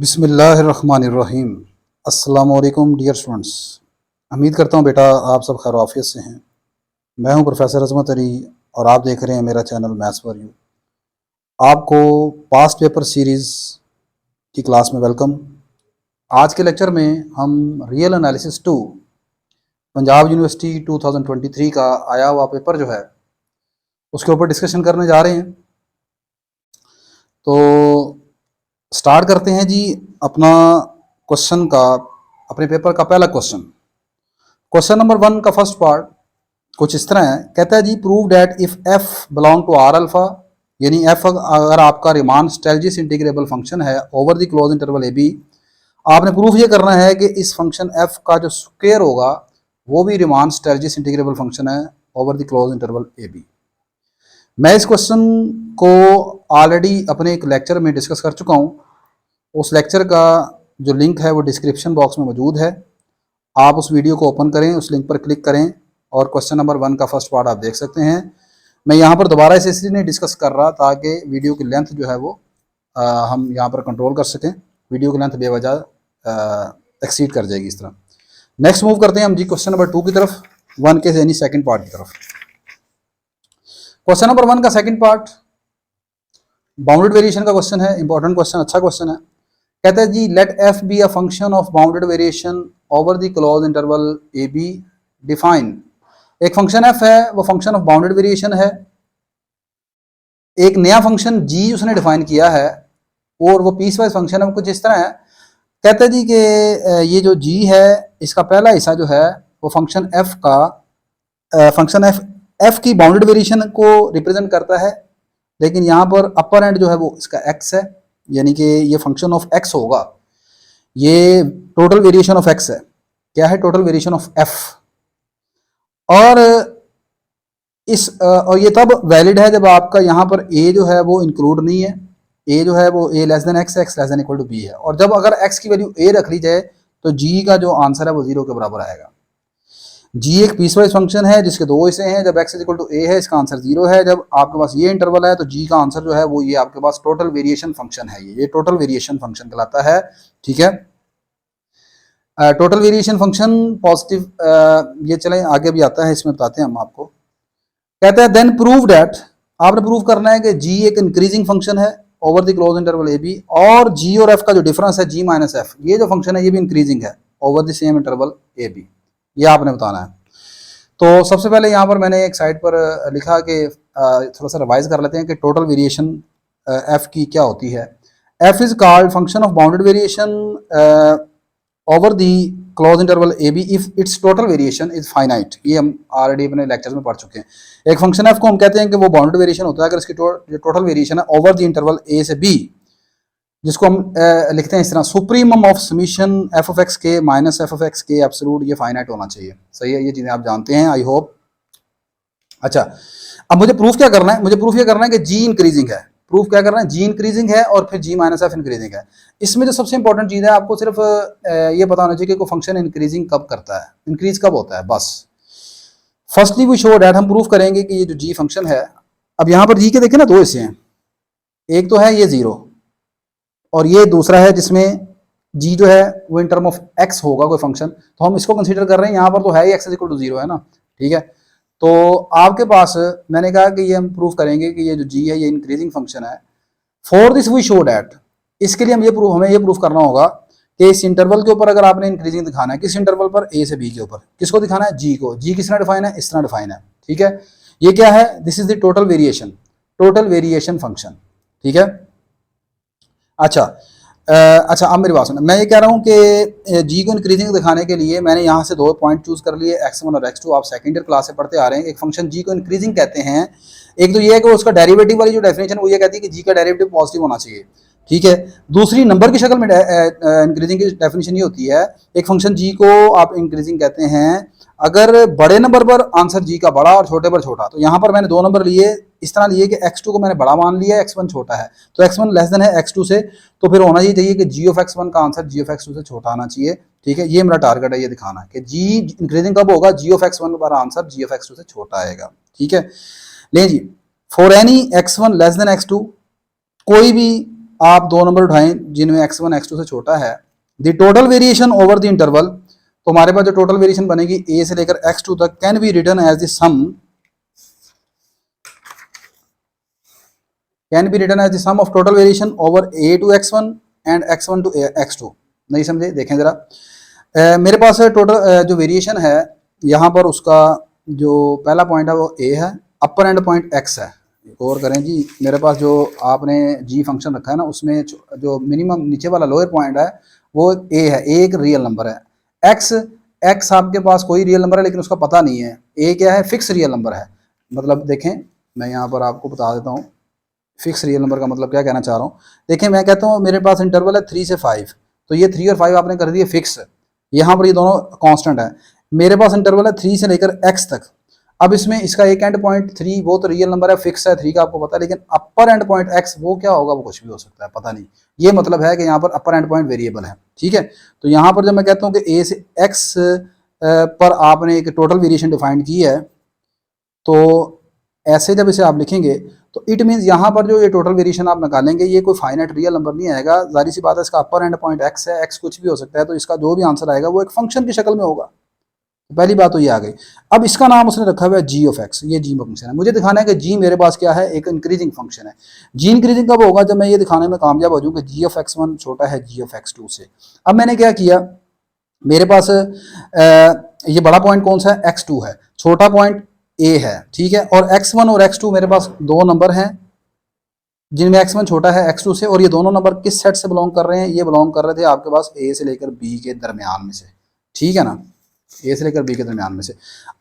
बिस्मिल्लाहिर्रहमानिर्रहीम। अस्सलामु अलैकुम डियर स्टूडेंट्स। उम्मीद करता हूँ बेटा आप सब खैर आफियत से हैं। मैं हूँ प्रोफेसर अजमत अली और आप देख रहे हैं मेरा चैनल मैथ्स फॉर यू। आपको पास्ट पेपर सीरीज़ की क्लास में वेलकम। आज के लेक्चर में हम रियल एनालिसिस 2 पंजाब यूनिवर्सिटी 2023 का आया हुआ पेपर जो है उसके ऊपर डिस्कशन करने जा रहे हैं। तो स्टार्ट करते हैं जी अपना क्वेश्चन का, अपने पेपर का पहला क्वेश्चन नंबर 1 का फर्स्ट पार्ट कुछ इस तरह है। कहता है जी prove that if f belong to R alpha, यानी एफ अगर आपका रिमान स्टेलजिस इंटीग्रेबल फंक्शन है over the close interval A b, आपने प्रूफ ये करना है कि इस फंक्शन एफ का जो स्क्वायर होगा वो भी रिमान स्टेलजिस इंटीग्रेबल फंक्शन है over the close interval A B. मैं इस क्वेश्चन को ऑलरेडी अपने एक लेक्चर में डिस्कस कर चुका हूँ। उस लेक्चर का जो लिंक है वो डिस्क्रिप्शन बॉक्स में मौजूद है। आप उस वीडियो को ओपन करें, उस लिंक पर क्लिक करें और क्वेश्चन नंबर 1 का फर्स्ट पार्ट आप देख सकते हैं। मैं यहाँ पर दोबारा इसे इसलिए नहीं डिस्कस कर रहा ताकि वीडियो की लेंथ जो है वो हम यहाँ पर कंट्रोल कर सकें। वीडियो की लेंथ बेवजह एक्सीड कर जाएगी इस तरह। नेक्स्ट मूव करते हैं हम जी क्वेश्चन नंबर 2 की तरफ, 1 के यानी सेकेंड पार्ट की तरफ। क्वेश्चन नंबर 1 का सेकेंड पार्ट बाउंडेड वेरिएशन का क्वेश्चन है। इंपॉर्टेंट क्वेश्चन, अच्छा क्वेश्चन है। कहता है जी let f be a function of bounded variation over the close interval A b define. एक फंक्शन एफ है, वो फंक्शन ऑफ बाउंडेड वेरिएशन है। एक नया फंक्शन जी उसने डिफाइन किया है और वो पीस वाइज फंक्शन है, कुछ इस तरह है। कहता है जी कि ये जो जी है इसका पहला हिस्सा जो है वो फंक्शन एफ का फंक्शन एफ की बाउंडेड वेरिएशन को रिप्रेजेंट करता है, लेकिन यहाँ पर अपर एंड जो है वो इसका एक्स है, यानी कि ये फंक्शन ऑफ एक्स होगा। ये टोटल वेरिएशन ऑफ एक्स है। क्या है? Total variation of F. और और ये तब वैलिड है जब आपका यहाँ पर ए जो है वो इंक्लूड नहीं है। ए जो है वो a less than x, x less than equal to b है। और जब अगर एक्स की वैल्यू ए रख ली जाए तो जी का जो आंसर है वो 0 के बराबर आएगा। जी एक पीसवाइज फंक्शन है जिसके दो हिस्से हैं। जब x इक्वल टू ए है इसका आंसर 0 है। जब आपके पास ये इंटरवल है तो जी का आंसर जो है वो ये आपके पास टोटल वेरिएशन फंक्शन है। ये टोटल वेरिएशन फंक्शन कहलाता है। ठीक है, टोटल वेरिएशन फंक्शन पॉजिटिव, ये चलें आगे भी आता है, इसमें बताते हैं हम आपको। कहते हैं देन प्रूव डैट, आपने प्रूव करना है कि जी एक इंक्रीजिंग फंक्शन है over the close interval A B, और जी और एफ का जो डिफरेंस है जी माइनस एफ, ये जो फंक्शन है ये भी इंक्रीजिंग है over the same interval A B. ये आपने बताना है। तो सबसे पहले यहाँ पर मैंने एक साइड पर लिखा कि थोड़ा सा रिवाइज कर लेते हैं कि टोटल वेरिएशन एफ की क्या होती है। F is called function of bounded variation over the close interval A B if its total variation is finite. ये हम ऑलरेडी अपने लेक्चर में पढ़ चुके हैं। एक फंक्शन एफ को हम कहते हैं कि वो बाउंडेड वेरिएशन होता है अगर इसकी टोटल वेरिएशन है ओवर द इंटरवल ए से बी, जिसको हम लिखते हैं इस तरह, supremum of summation F of x के माइनस एफ ऑफ एक्स के एब्सोल्यूट, ये फाइनाइट होना चाहिए। सही है, ये चीज़ें आप जानते हैं आई होप। अच्छा, अब मुझे प्रूफ क्या करना है? मुझे प्रूफ ये करना है कि जी इंक्रीजिंग है। प्रूफ क्या करना है? जी इंक्रीजिंग है और फिर जी माइनस एफ इंक्रीजिंग है। इसमें जो सबसे इंपॉर्टेंट चीज़ है आपको सिर्फ ये पता होना चाहिए कि कोई फंक्शन इंक्रीजिंग कब करता है, इंक्रीज कब होता है, बस। फर्स्टली वी शो डैट, हम प्रूफ करेंगे कि ये जो जी फंक्शन है, अब यहाँ पर जी के देखें ना दो हिस्से हैं। एक तो है ये 0 और ये दूसरा है जिसमें जी जो है वो इन टर्म ऑफ एक्स होगा कोई फंक्शन, तो हम इसको कंसीडर कर रहे हैं। यहाँ पर तो है ही एक्स इक्वल टू 0 है ना। ठीक है, तो आपके पास मैंने कहा कि ये हम प्रूफ करेंगे कि ये जो जी है ये इंक्रीजिंग फंक्शन है। For this we show that, इसके लिए हमें ये प्रूफ करना होगा कि इस इंटरवल के ऊपर अगर आपने इंक्रीजिंग दिखाना है, किस इंटरवल पर? ए से बी के ऊपर। किसको दिखाना है? जी को। जी किस तरह डिफाइन है? इस तरह डिफाइन है। ठीक है, ये क्या है? This is the total variation function. ठीक है, अच्छा अब मेरी बात सुनो। मैं ये कह रहा हूँ कि जी को इंक्रीजिंग दिखाने के लिए मैंने यहाँ से दो पॉइंट चूज कर लिए, x1 और x2। आप सेकेंड ईयर क्लास से पढ़ते आ रहे हैं। एक फंक्शन जी को इंक्रीजिंग कहते हैं। एक तो ये है कि उसका डेरिवेटिव वाली जो डेफिनेशन वो ये कहती है कि जी का डेरिवेटिव पॉजिटिव होना चाहिए। ठीक है, दूसरी नंबर की शक्ल में इंक्रीजिंग की डेफिनेशन ये होती है, एक फंक्शन जी को आप इंक्रीजिंग कहते हैं अगर बड़े नंबर पर आंसर जी का बड़ा और छोटे पर छोटा। तो यहाँ पर मैंने दो नंबर लिए, इस तरह लिए कि x2 को मैंने बड़ा मान लिया, x1 छोटा है, तो x1 लेस देन है x2 से, तो फिर होना ये चाहिए कि g ऑफ x1 का आंसर g ऑफ x2 से छोटा आना चाहिए। ठीक है, ये मेरा टारगेट है, ये दिखाना कि g इंक्रीजिंग कब होगा? g ऑफ x1 का आंसर g ऑफ x2 से छोटा आएगा। ठीक है, ले जी, for any x1 less than x2, कोई भी आप दो नंबर उठाएं जिनमें x1 x2 से छोटा है, the total variation over the interval, तो हमारे पास जो टोटल वेरिएशन बनेगी a से लेकर x2 तक can be written as the sum, can be written as the sum of total variation over a to x1 and x1 to x2। नहीं समझे, देखें जरा। मेरे पास टोटल जो वेरिएशन है यहाँ पर उसका जो पहला पॉइंट है वो a है, अपर एंड पॉइंट x है। और करें जी, मेरे पास जो आपने g फंक्शन रखा है ना उसमें जो मिनिमम नीचे वाला लोअर पॉइंट है वो a है, a एक रियल नंबर है। x आपके पास कोई रियल नंबर है लेकिन उसका पता नहीं है, a क्या है, फिक्स रियल नंबर है। मतलब देखें, मैं यहाँ पर आपको बता देता हूँ फिक्स रियल नंबर का मतलब क्या कहना चाह रहा हूँ। देखें, मैं कहता हूँ मेरे पास इंटरवल है 3 से 5, तो ये 3 और 5 आपने कर दिए फिक्स, यहाँ पर ये दोनों कांस्टेंट है। मेरे पास इंटरवल है 3 से लेकर x तक। अब इसमें इसका एक एंड पॉइंट 3 वो तो रियल नंबर है, फिक्स है, 3 का आपको पता है, लेकिन अपर एंड पॉइंट x वो क्या होगा, वो कुछ भी हो सकता है, पता नहीं। ये मतलब है कि यहाँ पर अपर एंड पॉइंट वेरिएबल है, ठीक है। तो यहाँ पर जब मैं कहता हूँ कि a से x पर आपने एक टोटल वेरिएशन डिफाइन की है, तो ऐसे जब इसे आप लिखेंगे तो इट मीन्स यहाँ पर जो ये टोटल वेरिएशन आप निकालेंगे ये कोई फाइनाइट रियल नंबर नहीं आएगा। जाहिर सी बात है, इसका अपर एंड पॉइंट x है, x कुछ भी हो सकता है, तो इसका जो भी आंसर आएगा वो एक फंक्शन की शक्ल में होगा। पहली बात तो ये आ गई। अब इसका नाम उसने रखा हुआ है g ऑफ x, ये g फंक्शन है। मुझे दिखाना है कि g मेरे पास क्या है, एक इंक्रीजिंग फंक्शन है। g इंक्रीजिंग कब होगा, जब मैं ये दिखाने में कामयाब हो जाऊँ कि g ऑफ x1 छोटा है g ऑफ x2 से। अब मैंने क्या किया, मेरे पास ये बड़ा पॉइंट कौन सा है, x2 है, छोटा पॉइंट a है, ठीक है। और x1 और x2 मेरे पास दो नंबर हैं जिनमें x1 छोटा है x2 से, और ये दोनों नंबर किस सेट से बिलोंग कर रहे हैं, ये बिलोंग कर रहे थे आपके पास a से लेकर b के दरमियान में से, ठीक है ना, a से लेकर b के दरमियान में से।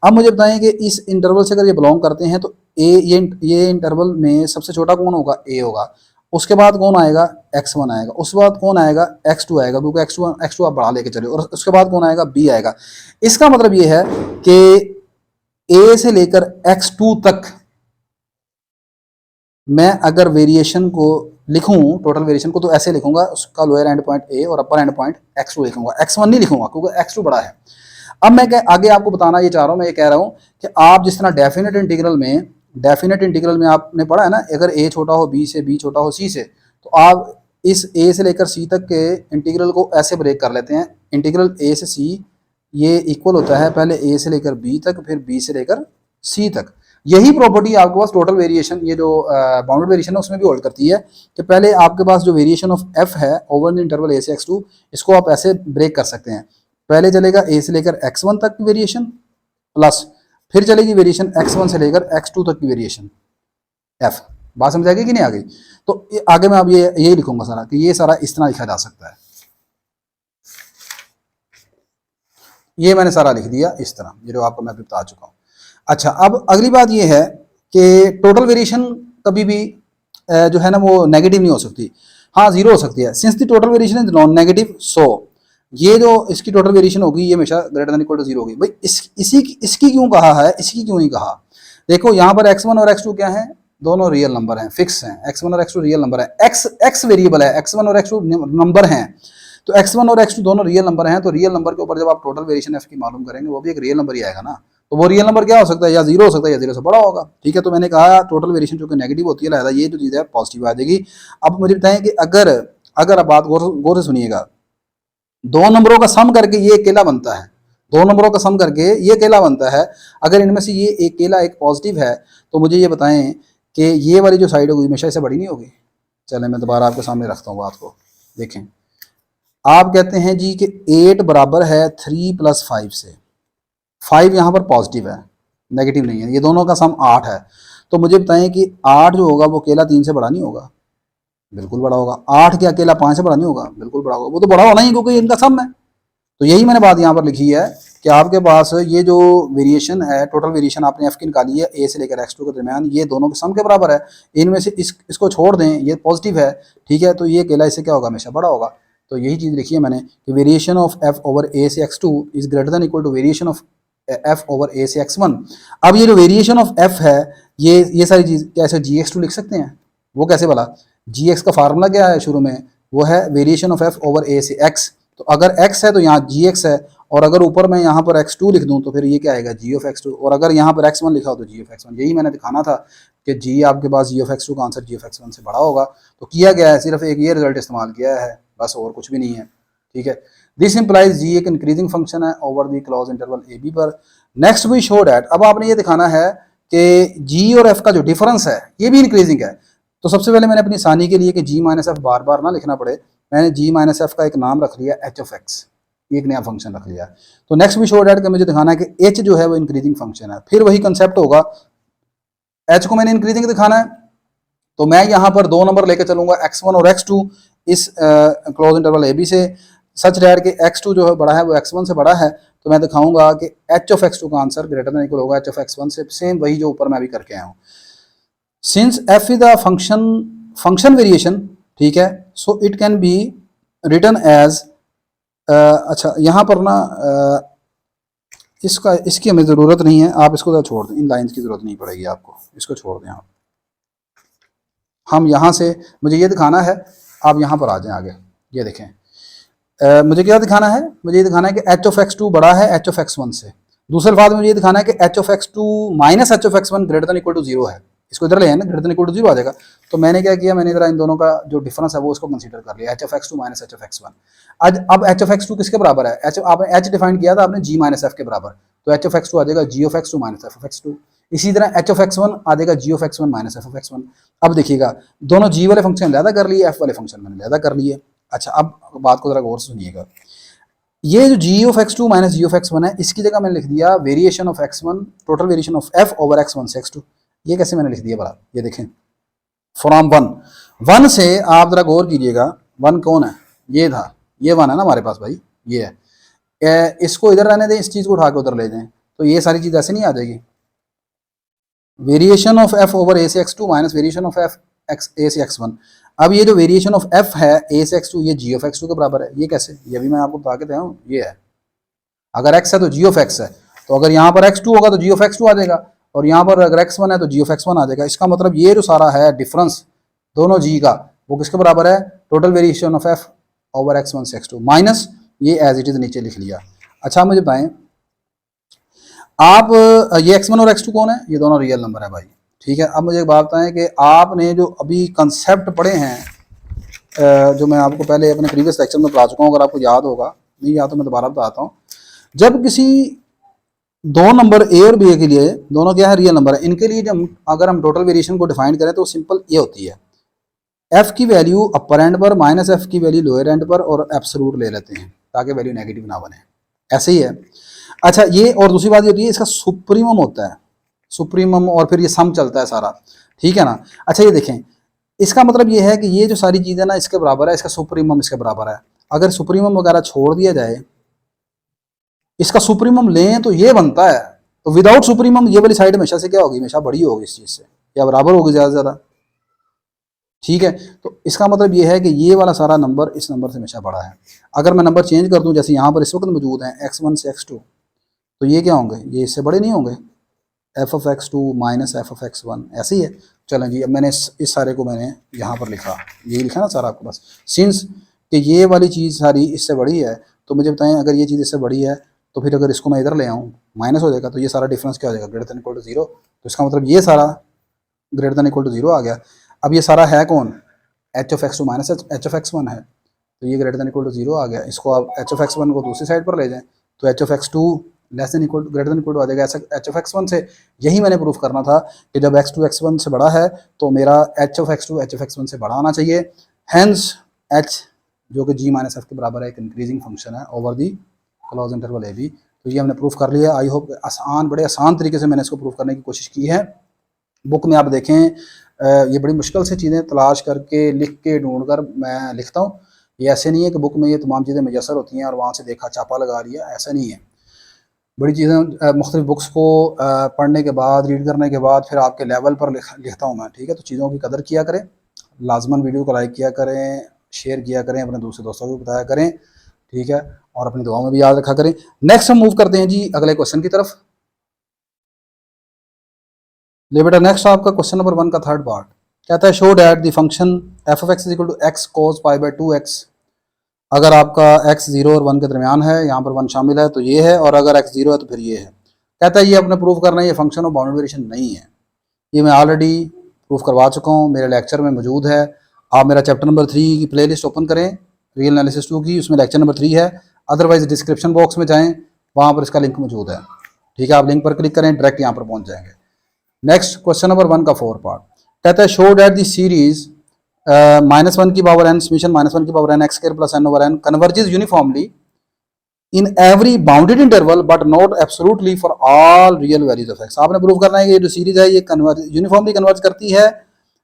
अब मुझे बताएं कि इस इंटरवल से अगर ये बिलोंग करते हैं तो ये इंटरवल में सबसे छोटा कौन होगा, a होगा। उसके बाद कौन आएगा, x1 आएगा। उसके बाद कौन आएगा, x2 आएगा, क्योंकि x2 आप बढ़ा लेके चले। और उसके बाद कौन आएगा, b आएगा। इसका मतलब ये है कि a से लेकर x2 तक मैं अगर वेरिएशन को लिखूं, टोटल वेरिएशन को, तो ऐसे लिखूंगा, उसका लोअर एंड पॉइंट a और अपर एंड पॉइंट x2 लिखूंगा, x1 नहीं लिखूंगा क्योंकि x2 बड़ा है। अब मैं आगे आपको बताना ये चाह रहा हूं, मैं ये कह रहा हूं कि आप जिस तरह डेफिनेट इंटीग्रल में आपने पढ़ा है ना, अगर a छोटा हो b से, b छोटा हो c से, तो आप इस a से लेकर c तक के इंटीग्रल को ऐसे ब्रेक कर लेते हैं। इंटीग्रल a से c ये इक्वल होता है पहले a से लेकर b तक, फिर b से लेकर c तक। यही प्रॉपर्टी आपके पास टोटल वेरिएशन, ये जो बाउंडेड वेरिएशन है उसमें भी होल्ड करती है कि पहले आपके पास जो वेरिएशन ऑफ f है ओवर द इंटरवल a से x2, इसको आप ऐसे ब्रेक कर सकते हैं। पहले चलेगा a से लेकर x1 तक की वेरिएशन, प्लस फिर चलेगी वेरिएशन x1 से लेकर x2 तक की वेरिएशन f। बात समझ आ गई कि नहीं आ गई? तो आगे मैं अब ये लिखूंगा सारा, कि ये सारा इस तरह लिखा जा सकता है। ये मैंने सारा लिख दिया इस तरह, ये जो आपको मैं अभी बता चुका हूँ। अच्छा, अब अगली बात ये है कि टोटल वेरिएशन कभी भी जो है ना वो नेगेटिव नहीं हो सकती, हाँ जीरो हो सकती है। Since the total variation is non negative, so ये जो इसकी टोटल वेरिएशन होगी ये हमेशा greater than equal to zero होगी। भाई इसकी क्यों कहा है, इसकी क्यों नहीं कहा? देखो यहाँ पर x1 और x2 क्या है, दोनों रियल नंबर हैं, फिक्स हैं। x1 और x2 रियल नंबर है, x वेरिएबल है, x1 और x2 नंबर हैं। तो x1 और x2 दोनों रियल नंबर हैं, तो रियल नंबर के ऊपर जब आप टोटल वेरिएशन f की मालूम करेंगे वो भी एक रियल नंबर ही आएगा ना। तो वो रियल नंबर क्या हो सकता है, या जीरो हो सकता है या जीरो से बड़ा होगा, ठीक है। तो मैंने कहा टोटल वेरिएशन जो कि नेगेटिव होती है, लिहाजा ये जो चीज़ है पॉजिटिव आ जाएगी। अब मुझे बताएं कि अगर आप बात गौर से सुनिएगा, दो नंबरों का सम करके ये अकेला बनता है, दो नंबरों का सम करके ये अकेला बनता है। अगर इनमें से ये अकेला एक पॉजिटिव है तो मुझे ये बताएं कि ये वाली जो साइड होगी हमेशा इससे बड़ी नहीं होगी। चलें मैं दोबारा आपके सामने रखता हूँ बात को, देखें। आप कहते हैं जी कि 8 बराबर है 3 + 5 से, 5 यहाँ पर पॉजिटिव है, नेगेटिव नहीं है, ये दोनों का सम 8 है। तो मुझे बताएं कि 8 जो होगा वो अकेला 3 से बड़ा नहीं होगा, बिल्कुल बड़ा होगा। 8 क्या अकेला 5 से बड़ा नहीं होगा, बिल्कुल बड़ा होगा। वो तो बड़ा होना ही क्योंकि इनका सम है। तो यही मैंने बात यहाँ पर लिखी है कि आपके पास ये जो वेरिएशन है, टोटल वेरिएशन आपने f की निकाली है a से लेकर x2 के दरमियान, ये दोनों के सम के बराबर है। इनमें से इसको छोड़ दें, ये पॉजिटिव है, ठीक है। तो ये अकेला इससे क्या होगा, हमेशा बड़ा होगा। तो यही चीज़ लिखी है मैंने कि variation of f over a से x2 is greater than equal to variation of f over a से x1। अब ये जो वेरिएशन ऑफ f है, ये सारी चीज़ कैसे gx2 लिख सकते हैं, वो कैसे भला? gx का फार्मूला क्या है शुरू में, वो है variation of f over a से x। तो अगर x है तो यहाँ gx है, और अगर ऊपर मैं यहाँ पर x2 लिख दूँ तो फिर ये क्या आएगा, g ऑफ x2। और अगर यहाँ पर x1 लिखा हो तो g ऑफ x1। यही मैंने दिखाना था कि जी आपके पास जी ऑफ एक्स टू का answer G of x one से बड़ा होगा, तो किया गया है, सिर्फ एक ये रिजल्ट इस्तेमाल किया है, बस और कुछ भी नहीं है। ठीक है, दिस इंप्लाइज जी एक इंक्रीजिंग फंक्शन है over the close interval A B पर। नेक्स्ट वी शो डैट, अब आपने ये दिखाना है कि जी और एफ का जो डिफरेंस है ये भी इंक्रीजिंग है। तो सबसे पहले मैंने अपनी आसानी के लिए कि जी माइनस एफ बार बार ना लिखना पड़े, मैंने जी माइनस एफ का एक नाम रख लिया एच ऑफ एक्स, एक नया फंक्शन रख लिया। तो नेक्स्ट भी शो डैट कि मुझे दिखाना है कि एच जो है वो इंक्रीजिंग फंक्शन है, फिर वही कंसेप्ट होगा, एच को मैंने इंक्रीजिंग दिखाना है, तो मैं यहाँ पर दो नंबर लेकर चलूंगा x1 और x2 इस क्लोज इंटरवल ए बी से, सच डैट कि x2 जो है बड़ा है वो x1 से बड़ा है, तो मैं दिखाऊंगा कि h ऑफ x2 का आंसर ग्रेटर देन इक्वल होगा h ऑफ x1 से, सेम वही जो ऊपर मैं भी करके आया हूँ। Since f is a function variation, ठीक है, so it can be written as, अच्छा यहाँ पर ना इसकी हमें ज़रूरत नहीं है, आप इसको छोड़ दें, इन लाइन्स की ज़रूरत नहीं पड़ेगी आपको, इसको छोड़ दें आप। हम यहाँ से, मुझे ये दिखाना है, आप यहाँ पर आ जाएं आगे, ये देखें, मुझे क्या दिखाना है, मुझे ये दिखाना है कि एच ऑफ एक्स टू बड़ा है एच ऑफ एक्स वन से। दूसरे अल्फाज में मुझे ये दिखाना है कि h of x two minus H of x one greater than equal to zero है, इसको इधर ले आए ना, greater than equal to zero आ जाएगा। तो मैंने क्या किया, मैंने इधर इन दोनों का जो डिफरेंस है वो उसको कंसीडर कर लिया, H of x two minus H of x one. अब एच ऑफ एक्स टू किसके बराबर है, एच आपने एच डिफाइन किया था आपने जी माइनस एफ के बराबर, तो एच ऑफ एक्स टू आ जाएगा g of x two minus F of x two. इसी तरह एच ऑफ एक्स वन आ जाएगा g of x one minus F of x one. अब देखिएगा दोनों जी वाले फंक्शन लैदा कर लिए, एफ वाले फंक्शन मैंने लैदा कर लिए। अच्छा अब बात को जरा गौर से सुनिएगा, ये जो g of x two minus g of x one है, इसकी जगह मैंने लिख दिया variation of x one, total variation of f over x one से एक्स टू। ये कैसे मैंने लिख दिया बड़ा, ये देखें, फ्रॉम वन, वन से आप जरा गौर कीजिएगा, वन कौन है, ये था, ये वन है ना हमारे पास भाई, ये है, इसको इधर रहने दें, इस चीज़ को उठा के उधर ले जाएं, तो ये सारी चीज़ ऐसे नहीं आ जाएगी। Variation of f over a से x two minus variation of f x a से एक्स वन। अब ये जो वेरिएशन ऑफ एफ है ए से एक्स टू, ये जी ऑफ एक्स टू के बराबर है। ये कैसे, ये भी मैं आपको बता के दे रहा हूँ, ये है, अगर एक्स है तो जी ऑफ एक्स है, तो अगर यहाँ पर एक्स टू होगा तो जी ऑफ एक्स टू आ जाएगा, और यहाँ पर अगर एक्स वन है तो जी ऑफ एक्स वन आ जाएगा। इसका मतलब ये जो सारा है डिफरेंस दोनों जी का, वो किसके बराबर है, total variation of f over x one से एक्स टू माइनस ये एज इट इज नीचे लिख लिया। अच्छा मुझे बताएं आप, ये x1 और x2 कौन है, ये दोनों रियल नंबर है भाई, ठीक है। अब मुझे एक बात बताएं कि आपने जो अभी कंसेप्ट पढ़े हैं, जो मैं आपको पहले अपने प्रीवियस लेक्चर में बता चुका हूँ, अगर आपको याद होगा, नहीं याद तो मैं दोबारा बताता हूँ। जब किसी दो नंबर ए और बी के लिए, दोनों क्या है रियल नंबर है, इनके लिए जब अगर हम टोटल वेरिएशन को डिफाइन करें तो सिंपल ये होती है, एफ की वैल्यू अपर एंड पर माइनस एफ की वैल्यू लोअर एंड पर और एब्सोल्यूट ले लेते हैं ताकि वैल्यू नेगेटिव ना बने, ऐसे ही है। अच्छा ये, और दूसरी बात ये होती है इसका सुप्रीमम होता है, सुप्रीमम, और फिर ये सम चलता है सारा, ठीक है ना। अच्छा ये देखें, इसका मतलब ये है कि ये जो सारी चीज़ें ना इसके बराबर है, इसका सुप्रीमम इसके बराबर है। अगर सुप्रीमम वगैरह छोड़ दिया जाए, इसका सुप्रीमम लें तो ये बनता है, तो विदाउट सुप्रीमम ये वाली साइड हमेशा से क्या होगी, हमेशा बड़ी होगी इस चीज़ से, या बराबर होगी ज़्यादा से ज़्यादा, ठीक है। तो इसका मतलब ये है कि ये वाला सारा नंबर इस नंबर से हमेशा बड़ा है। अगर मैं नंबर चेंज कर दूं, जैसे यहाँ पर इस वक्त मौजूद हैं x1 से x2, तो ये क्या होंगे, ये इससे बड़े नहीं होंगे, F of x two minus F of x one, ऐसे ही है। चलें जी, अब मैंने इस सारे को मैंने यहाँ पर लिखा, ये लिखा ना सारा आपके पास, सिंस कि ये वाली चीज़ सारी इससे बड़ी है, तो मुझे बताएं अगर ये चीज़ इससे बड़ी है तो फिर अगर इसको मैं इधर ले आऊँ माइनस हो जाएगा, तो ये सारा डिफरेंस क्या हो जाएगा, greater than equal to zero. तो इसका मतलब ये सारा greater than equal to zero आ गया। अब ये सारा है कौन, h of x two minus H of x one है, तो ये greater than equal to zero आ गया। इसको आप एच ऑफ एक्स वन को दूसरी साइड पर ले जाएं, तो h of x two less than equal greater than equal to आ जाएगा एच ऑफ एक्स वन से। यही मैंने प्रूफ करना था कि जब एक्स टू एक्स वन से बड़ा है तो मेरा H of x two H of x one से बड़ा आना चाहिए। हैंस एच जो कि जी माइनस एफ के बराबर है, एक इंक्रीजिंग फंक्शन है over the close interval A B. तो ये हमने प्रूफ कर लिया। आई होप आसान, बड़े आसान तरीके से मैंने इसको प्रूफ करने की कोशिश की है। बुक में आप देखें, ये बड़ी मुश्किल से चीज़ें तलाश करके लिख के ढूंढ कर मैं लिखता हूँ। ये ऐसे नहीं है कि बुक में ये तमाम चीज़ें मुयसर होती हैं और वहाँ से देखा छापा लगा लिया, ऐसा नहीं है। बड़ी चीज़ें मुख्तलिफ बुक्स को पढ़ने के बाद, रीड करने के बाद फिर आपके लेवल पर लिखता हूँ मैं, ठीक है। तो चीज़ों की कदर किया करें, लाजमन वीडियो को लाइक किया करें, शेयर किया करें, अपने दूसरे दोस्तों को बताया करें, ठीक है, और अपनी दुआओं में भी याद रखा करें। नेक्स्ट हम मूव करते हैं जी अगले क्वेश्चन की तरफ। ले बेटा, नेक्स्ट आपका क्वेश्चन नंबर 1 का थर्ड पार्ट कहता है show that the function F of X is equal to X cos pi by 2x। अगर आपका x 0 और 1 के दरमियान है, यहाँ पर 1 शामिल है तो ये है, और अगर x 0 है तो फिर ये है। कहता है ये अपने प्रूव करना है ये फंक्शन ऑफ बाउंडेड वेरिएशन नहीं है। ये मैं ऑलरेडी प्रूफ करवा चुका हूँ, मेरे लेक्चर में मौजूद है। आप मेरा चैप्टर नंबर 3 की प्लेलिस्ट ओपन करें, रियल एनालिसिस 2 की, उसमें लेक्चर नंबर 3 है। अदरवाइज डिस्क्रिप्शन बॉक्स में जाएँ, वहाँ पर इसका लिंक मौजूद है। ठीक है, आप लिंक पर क्लिक करें, डायरेक्ट यहाँ पर पहुँच जाएंगे। नेक्स्ट क्वेश्चन नंबर 1 का 4 पार्ट कहता है शो दैट द सीरीज -1 की पावर n समेशन -1 की power n x square plus n over n converges uniformly in every bounded interval but not absolutely for all real values of x। आपने prove करना है कि ये जो series है ये यूनिफॉर्मली कन्वर्ज करती है,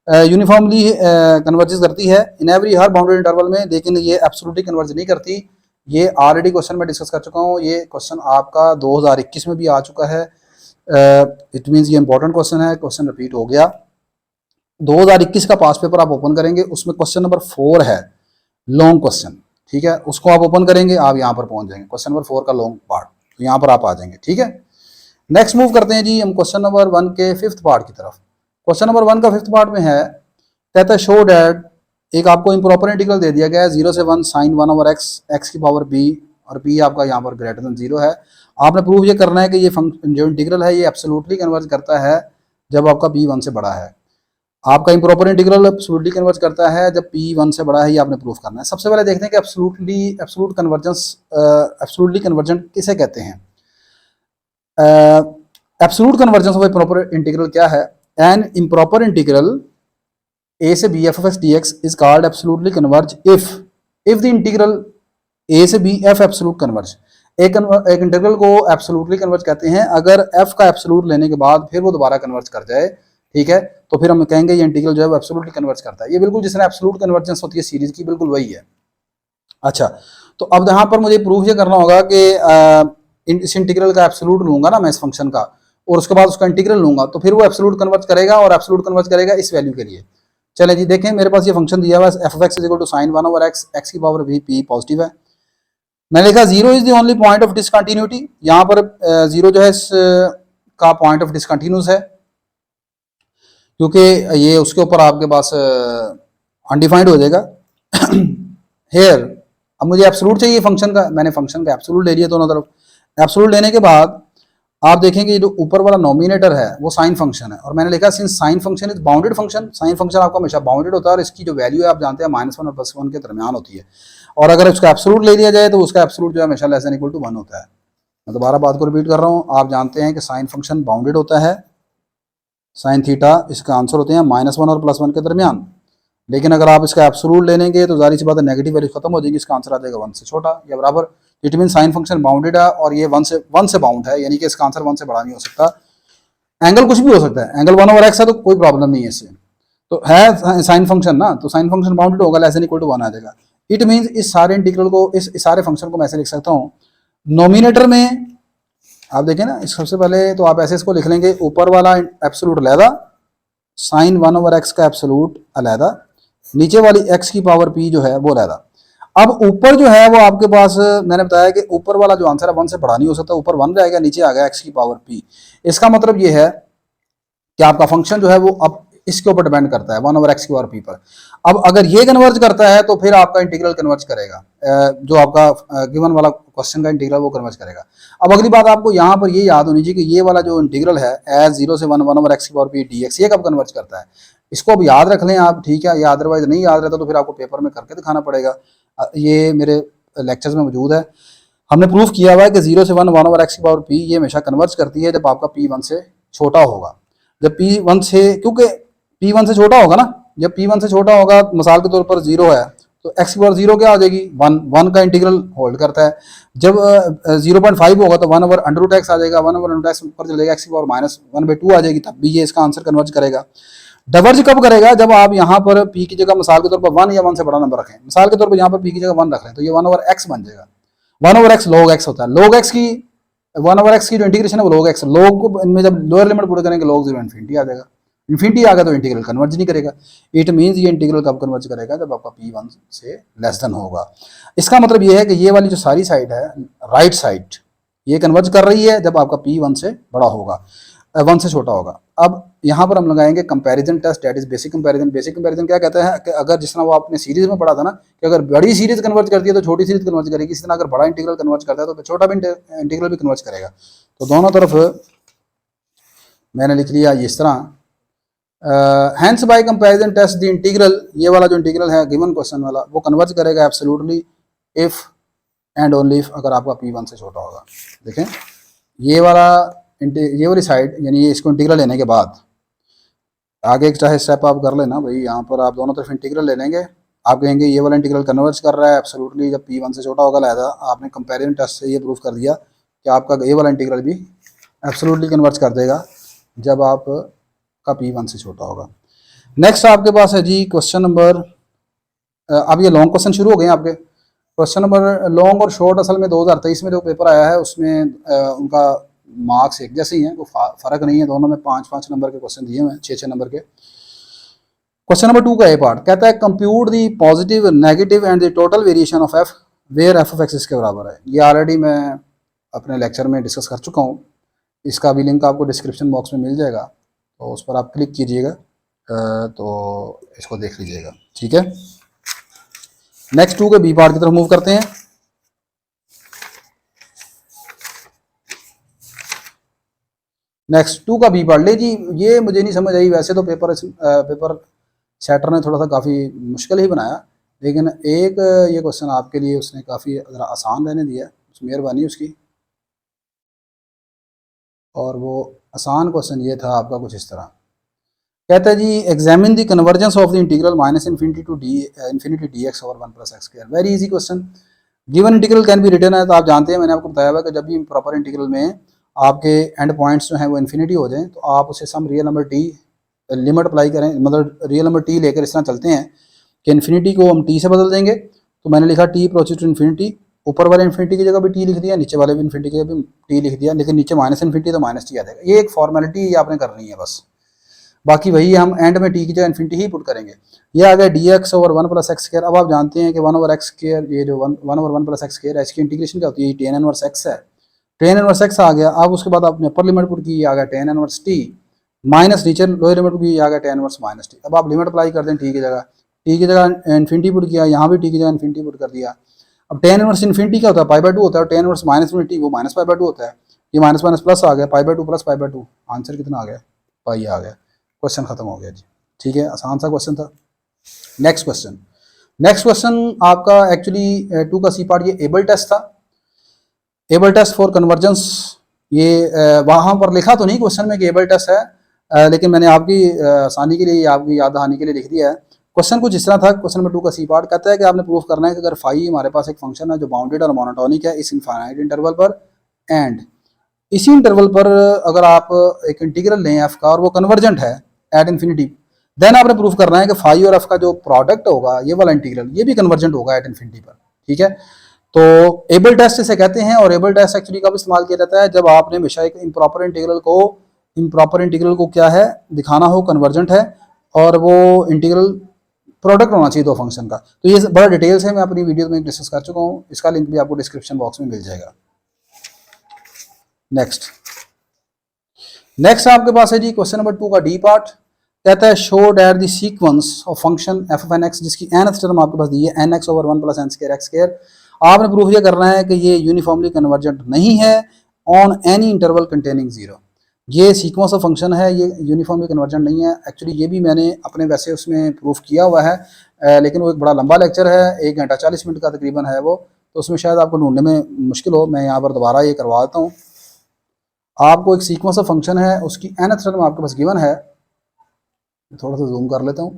यूनिफॉर्मली कन्वर्जेस करती है in every her bounded interval में, लेकिन ये एब्सोल्युटली कन्वर्ज नहीं करती। ये ऑलरेडी क्वेश्चन में डिस्कस कर चुका हूँ, ये क्वेश्चन आपका 2021 में भी आ चुका है। इट मीन्स ये इंपॉर्टेंट क्वेश्चन है, क्वेश्चन रिपीट हो गया। 2021 का पास पेपर आप ओपन करेंगे, उसमें क्वेश्चन नंबर 4 है, लॉन्ग क्वेश्चन। ठीक है, उसको आप ओपन करेंगे, आप यहाँ पर पहुंच जाएंगे, क्वेश्चन नंबर 4 का लॉन्ग पार्ट, तो यहाँ पर आप आ जाएंगे। ठीक है, नेक्स्ट मूव करते हैं जी हम क्वेश्चन नंबर 1 के 5th पार्ट की तरफ। क्वेश्चन नंबर 1 का 5th पार्ट में है, कहता है शो डैट, एक आपको इम्प्रॉपर इंटीग्रल दे दिया गया है 0 से 1 साइन 1 ओवर x की पावर b, और b आपका यहाँ पर ग्रेटर देन 0 है। आपने प्रूव ये करना है कि ये फंक्शन जो इंटीग्रल है ये एब्सोल्युटली कन्वर्ज करता है जब आपका p 1 से बड़ा है। आपका इम्प्रॉपर इंटीग्रल एब्सोल्युटली कन्वर्ज करता है जब p 1 से बड़ा है, ये आपने प्रूव करना है। सबसे पहले देखते हैं कि एब्सोल्यूट कन्वर्जेंस किसे कहते हैं। Absolute convergence of improper integral क्या है? एन इम्प्रॉपर इंटीग्रल a से b f of x dx is called absolutely converge if the integral a से b f absolute converge। एक इंटीग्रल को एब्सोल्युटली कन्वर्ज कहते हैं अगर f का एब्सोल्यूट लेने के बाद फिर वो दोबारा कन्वर्ज कर जाए। ठीक है, तो फिर हम कहेंगे ये इंटीग्रल जो है वो एब्सोल्युटली कन्वर्ज करता है। ये बिल्कुल जिस तरह एब्सोल्यूट कन्वर्जेंस होती है सीरीज की, बिल्कुल वही है। अच्छा, तो अब यहाँ पर मुझे प्रूफ ये करना होगा कि इस इंटीग्रल का एब्सोल्यूट लूंगा ना मैं इस फंक्शन का, और उसके बाद उसका इंटीग्रल लूंगा, तो फिर वो एब्सोल्यूट कन्वर्ज करेगा, और एब्सोल्यूट कन्वर्ज करेगा इस वैल्यू के लिए। चले जी देखें, मेरे पास ये फंक्शन दिया हुआ है f of x is equal to sine 1 over x, x की पावर भी p पॉजिटिव है। मैंने लिखा 0 is the only point of discontinuity, यहाँ पर 0 जो है का पॉइंट ऑफ डिसकंटिन्यूस है, क्योंकि ये उसके ऊपर आपके पास अनडिफाइंड हो जाएगा। हेयर अब मुझे एब्सोल्यूट चाहिए फंक्शन का, मैंने फंक्शन का एब्सोल्यूट ले लिया दोनों तरफ। एब्सोल्यूट लेने के बाद आप देखेंगे ये जो ऊपर वाला नोमिनेटर है वो साइन फंक्शन है, और मैंने लिखा since sine function is bounded function, sine function आपका हमेशा बाउंडेड होता है, और इसकी जो वैल्यू है आप जानते हैं -1 और +1 के दरमियान होती है, और अगर उसका एब्सोल्यूट ले लिया जाए तो उसका एब्सोल्यूट जो है हमेशा लेस देन इक्वल टू 1 होता है। मैं दोबारा बात को रिपीट कर रहा हूँ, आप जानते हैं कि साइन फंक्शन बाउंडेड होता है, साइन थीटा इसका आंसर होते हैं -1 और +1 के दरमियान। लेकिन अगर आप इसका एब्सोल्यूट लेंगे तो जाहिर सी बात है नेगेटिव वैल्यू खत्म हो जाएगी, इसका आंसर आ जाएगा 1 से छोटा या बराबर। It mean sine function bounded है और ये 1 से बाउंड है, यानी कि इसका आंसर 1 से बड़ा नहीं हो सकता। एंगल कुछ भी हो सकता है, एंगल 1 ओवर x है तो कोई प्रॉब्लम नहीं है इससे, तो है साइन फंक्शन ना, तो साइन फंक्शन बाउंडेड होगा, लेस देन इक्वल टू 1 आ जाएगा। इट मीन्स इस सारे इंटीग्रल को, इस सारे फंक्शन को मैं ऐसे लिख सकता हूँ, नोमिनेटर में आप देखें ना, सबसे पहले तो आप ऐसे इसको लिख लेंगे, ऊपर वाला एब्सोल्यूट अलहदा, साइन 1 ओवर x का एब्सोल्यूट अलहदा, नीचे वाली x की पावर p जो है वो अलहदा। अब ऊपर जो है वो आपके पास मैंने बताया कि ऊपर वाला जो आंसर है 1 से बड़ा नहीं हो सकता, ऊपर 1 रहेगा, नीचे आ गया x की पावर p। इसका मतलब ये है कि आपका फंक्शन जो है वो अब इसके ऊपर डिपेंड करता है 1 ओवर x की पावर p पर। अब अगर ये कन्वर्ज करता है तो फिर आपका इंटीग्रल कन्वर्ज करेगा, जो आपका गिवन वाला क्वेश्चन का इंटीग्रल वो कन्वर्ज करेगा। अब अगली बात आपको यहाँ पर ये याद होनी चाहिए कि ये वाला जो इंटीग्रल है एज 0 से 1 ओवर x की पावर p dx, ये कब कन्वर्ज करता है, इसको अब याद रख लें आप। ठीक है, या अदरवाइज नहीं याद रहता तो फिर आपको पेपर में करके दिखाना पड़ेगा। ये मेरे लेक्चर्स में मौजूद है, हमने प्रूफ किया हुआ है कि 0 से 1 ओवर x की पावर p ये हमेशा कन्वर्ज करती है जब आपका p 1 से छोटा होगा। जब p 1 से, क्योंकि p 1 से छोटा होगा ना, जब p 1 से छोटा होगा, मिसाल के तौर पर 0 है तो x की पावर 0 क्या हो जाएगी, 1 का इंटीग्रल होल्ड करता है। जब 0.5 होगा तो 1 ओवर अंडर रूट x आ जाएगा, 1 ओवर अंडर x ऊपर चलेगा, x की पावर -1/2 आ जाएगी, तब भी ये इसका आंसर कन्वर्ज करेगा। डाइवर्ज कब करेगा, जब आप यहाँ पर p की जगह मिसाल के तौर पर 1 या 1 से बड़ा नंबर रखें, मिसाल के तौर पर यहाँ पर p की जगह 1 रख लें तो ये 1 ओवर x बन जाएगा। 1 ओवर x log x होता है, log x की 1 ओवर x की जो इंटीग्रेशन है वो log x, log को इनमें जब लोअर लिमिट पुट करेंगे log 0 इन्फिनिटी आ जाएगा, इन्फिनिटी आ गया तो इंटीग्रल कन्वर्ज नहीं करेगा। इट मीन्स ये इंटीग्रल कब कन्वर्ज करेगा, जब आपका p 1 से लेस देन होगा। इसका मतलब ये है कि ये वाली जो सारी साइड है राइट साइड ये कन्वर्ज कर रही है जब आपका p 1 से बड़ा होगा, 1 से छोटा होगा। अब यहाँ पर हम लगाएंगे comparison test, that is basic comparison. Basic comparison क्या कहता है कि अगर जिस तरह वो आपने सीरीज में पढ़ा था ना कि अगर बड़ी सीरीज कन्वर्ज करती है तो छोटी सीरीज कन्वर्ज करेगी, इसी तरह अगर बड़ा इंटीग्रल कन्वर्ज करता है तो छोटा भी इंटीग्रल भी कन्वर्ज करेगा। तो दोनों तरफ मैंने लिख लिया इस तरह hence by comparison test the integral, ये वाला जो इंटीग्रल है गिवन क्वेश्चन वाला, वो कन्वर्ज करेगा absolutely if and only if अगर आपका p1 से छोटा होगा। देखें ये वाला ये वाली साइड, यानी ये इसको इंटीग्रल लेने के बाद आगे चाहे स्टेप आप कर लेना भाई, यहाँ पर आप दोनों तरफ इंटीग्रल ले लेंगे, आप कहेंगे ये वाला इंटीग्रल कन्वर्ज कर रहा है एब्सोल्युटली जब p1 से छोटा होगा, लिहाजा आपने कंपैरिजन टेस्ट से ये प्रूव कर दिया कि आपका ये वाला इंटीग्रल भी एब्सोल्युटली कन्वर्ज कर देगा जब आप का p1 से छोटा होगा। नेक्स्ट आपके पास है जी क्वेश्चन नंबर, अब ये लॉन्ग क्वेश्चन शुरू हो गए हैं आपके। क्वेश्चन नंबर लॉन्ग और शॉर्ट असल में 2023 में जो पेपर आया है उसमें उनका मार्क्स एक जैसे ही हैं, कोई फ़र्क नहीं है, दोनों में 5-5 नंबर के क्वेश्चन दिए हुए हैं, 6-6 नंबर के। क्वेश्चन नंबर 2 का ए पार्ट कहता है compute the positive negative and the total variation of F where F of X इसके बराबर है। ये ऑलरेडी मैं अपने लेक्चर में डिस्कस कर चुका हूँ, इसका भी लिंक आपको डिस्क्रिप्शन बॉक्स में मिल जाएगा, तो उस पर आप क्लिक कीजिएगा तो इसको देख लीजिएगा, ठीक है। नेक्स्ट 2 के बी पार्ट की तरफ मूव करते हैं। नेक्स्ट 2 का बी पार्ट ले जी, ये मुझे नहीं समझ आई, वैसे तो पेपर सेटर ने थोड़ा सा काफ़ी मुश्किल ही बनाया, लेकिन एक ये क्वेश्चन आपके लिए उसने काफ़ी ज़रा आसान रहने दिया, मेहरबानी उसकी। और वो आसान क्वेश्चन ये था आपका कुछ इस तरह, कहता है जी examine the convergence of the integral minus infinity to infinity d x over 1 plus x square. Very easy question. Given integral can be written है, तो आप जानते हैं मैंने आपको बताया हुआ कि जब भी प्रॉपर इंटीग्रल में आपके एंड पॉइंट्स जो हैं वो इन्फिनिटी हो जाएं तो आप उसे some real number T limit apply करें, मतलब रियल नंबर टी लेकर इस तरह चलते हैं कि इन्फिनिटी को हम टी से बदल देंगे। तो मैंने लिखा टी अप्रोचेस टू इन्फिनिटी, ऊपर वाले इन्फिनिटी की जगह भी टी लिख दिया, नीचे वाले भी इन्फिनिटी की जगह भी टी लिख दिया, लेकिन नीचे माइनस इन्फिनिटी तो माइनस टी आ जाएगा। ये एक फॉर्मेलिटी आपने करनी है बस, बाकी वही हम एंड में टी की जगह इन्फिनिटी ही पुट करेंगे। ये आ गया D x over 1 plus x square. अब आप जानते हैं कि 1 ओवर एक्स स्क्वायर, ये जो 1 ओवर 1 प्लस एक्स स्क्वायर है, इसकी इंटीग्रेशन क्या होती है, टेन इनवर्स एक्स है, टेन इनवर्स एक्स आ गया। अब उसके बाद आपने अपर लिमिट पुट की, आ गया टेन इनवर्स टी, माइनस नीचे लोअर लिमिट भी आ गया टेन इनवर्स माइनस टी। अब आप लिमिट अप्लाई कर दें टी की जगह, टी की जगह इन्फिनिटी पुट किया, यहाँ भी टी की जगह इन्फिनिटी पुट कर दिया। अब टेन इनवर्स इन्फिनिटी क्या होता है, पाई बाय 2 होता है, और टेन इनवर्स माइनस इन्फिनिटी वो माइनस पाई बाय 2 होता है। ये माइनस माइनस प्लस आ गया, pi by 2 plus pi by 2, answer कितना आ गया, पाई आ गया। क्वेश्चन खत्म हो गया जी, ठीक है, आसान सा क्वेश्चन था। नेक्स्ट क्वेश्चन आपका एक्चुअली 2 का सी पार्ट ये एबल टेस्ट था, एबल टेस्ट फॉर कन्वर्जेंस। ये वहाँ पर लिखा तो नहीं क्वेश्चन में कि एबल टेस्ट है, लेकिन मैंने आपकी आसानी के लिए, आपकी याद दहानी के लिए लिख दिया है। क्वेश्चन कुछ इस तरह था, क्वेश्चन नंबर 2 का सी पार्ट कहता है कि आपने प्रूफ करना है कि अगर फाई हमारे पास एक फंक्शन है जो बाउंडेड और मोनोटोनिक है इस इनफाइनाइट इंटरवल पर, एंड इसी इंटरवल पर अगर आप एक इंटीग्रल लें एफ का और वो कन्वर्जेंट है एट इन्फिनिटी, देन आपने प्रूफ करना है कि फाई और एफ का जो प्रोडक्ट होगा ये वाला इंटीग्रल ये भी कन्वर्जेंट होगा एट इन्फिनिटी पर, ठीक है। तो एबल टेस्ट इसे कहते हैं, और एबल टेस्ट एक्चुअली कब इस्तेमाल किया जाता है, जब आपने हमेशा एक इम्प्रॉपर इंटीग्रल को क्या है दिखाना हो कन्वर्जेंट है, और वो इंटीग्रल प्रोडक्ट होना चाहिए दो फंक्शन का। तो ये बड़ा डिटेल्स है, मैं अपनी वीडियो में डिस्कस कर चुका हूँ, इसका लिंक भी आपको डिस्क्रिप्शन बॉक्स में मिल जाएगा। नेक्स्ट आपके पास है जी क्वेश्चन नंबर 2 का डी पार्ट, कहता है show that the sequence of function F of N X जिसकी nth टर्म आपके पास दी है N X over 1 plus N square X square. आपने प्रूफ ये करना है कि ये यूनिफॉर्मली कन्वर्जेंट नहीं है ऑन एनी इंटरवल कंटेनिंग 0। ये सीक्वेंस ऑफ फंक्शन है, ये यूनिफॉर्मली कन्वर्जेंट नहीं है। एक्चुअली ये भी मैंने अपने वैसे उसमें प्रूफ किया हुआ है, लेकिन वो एक बड़ा लंबा लेक्चर है, 1 घंटा 40 मिनट का तकरीबन है वो, तो उसमें शायद आपको ढूंढने में मुश्किल हो। मैं यहाँ पर दोबारा ये करवा देता हूँ। आपको एक सीक्वेंस ऑफ फंक्शन है, उसकी nth टर्म आपके पास गिवन है, थोड़ा सा जूम कर लेता हूँ।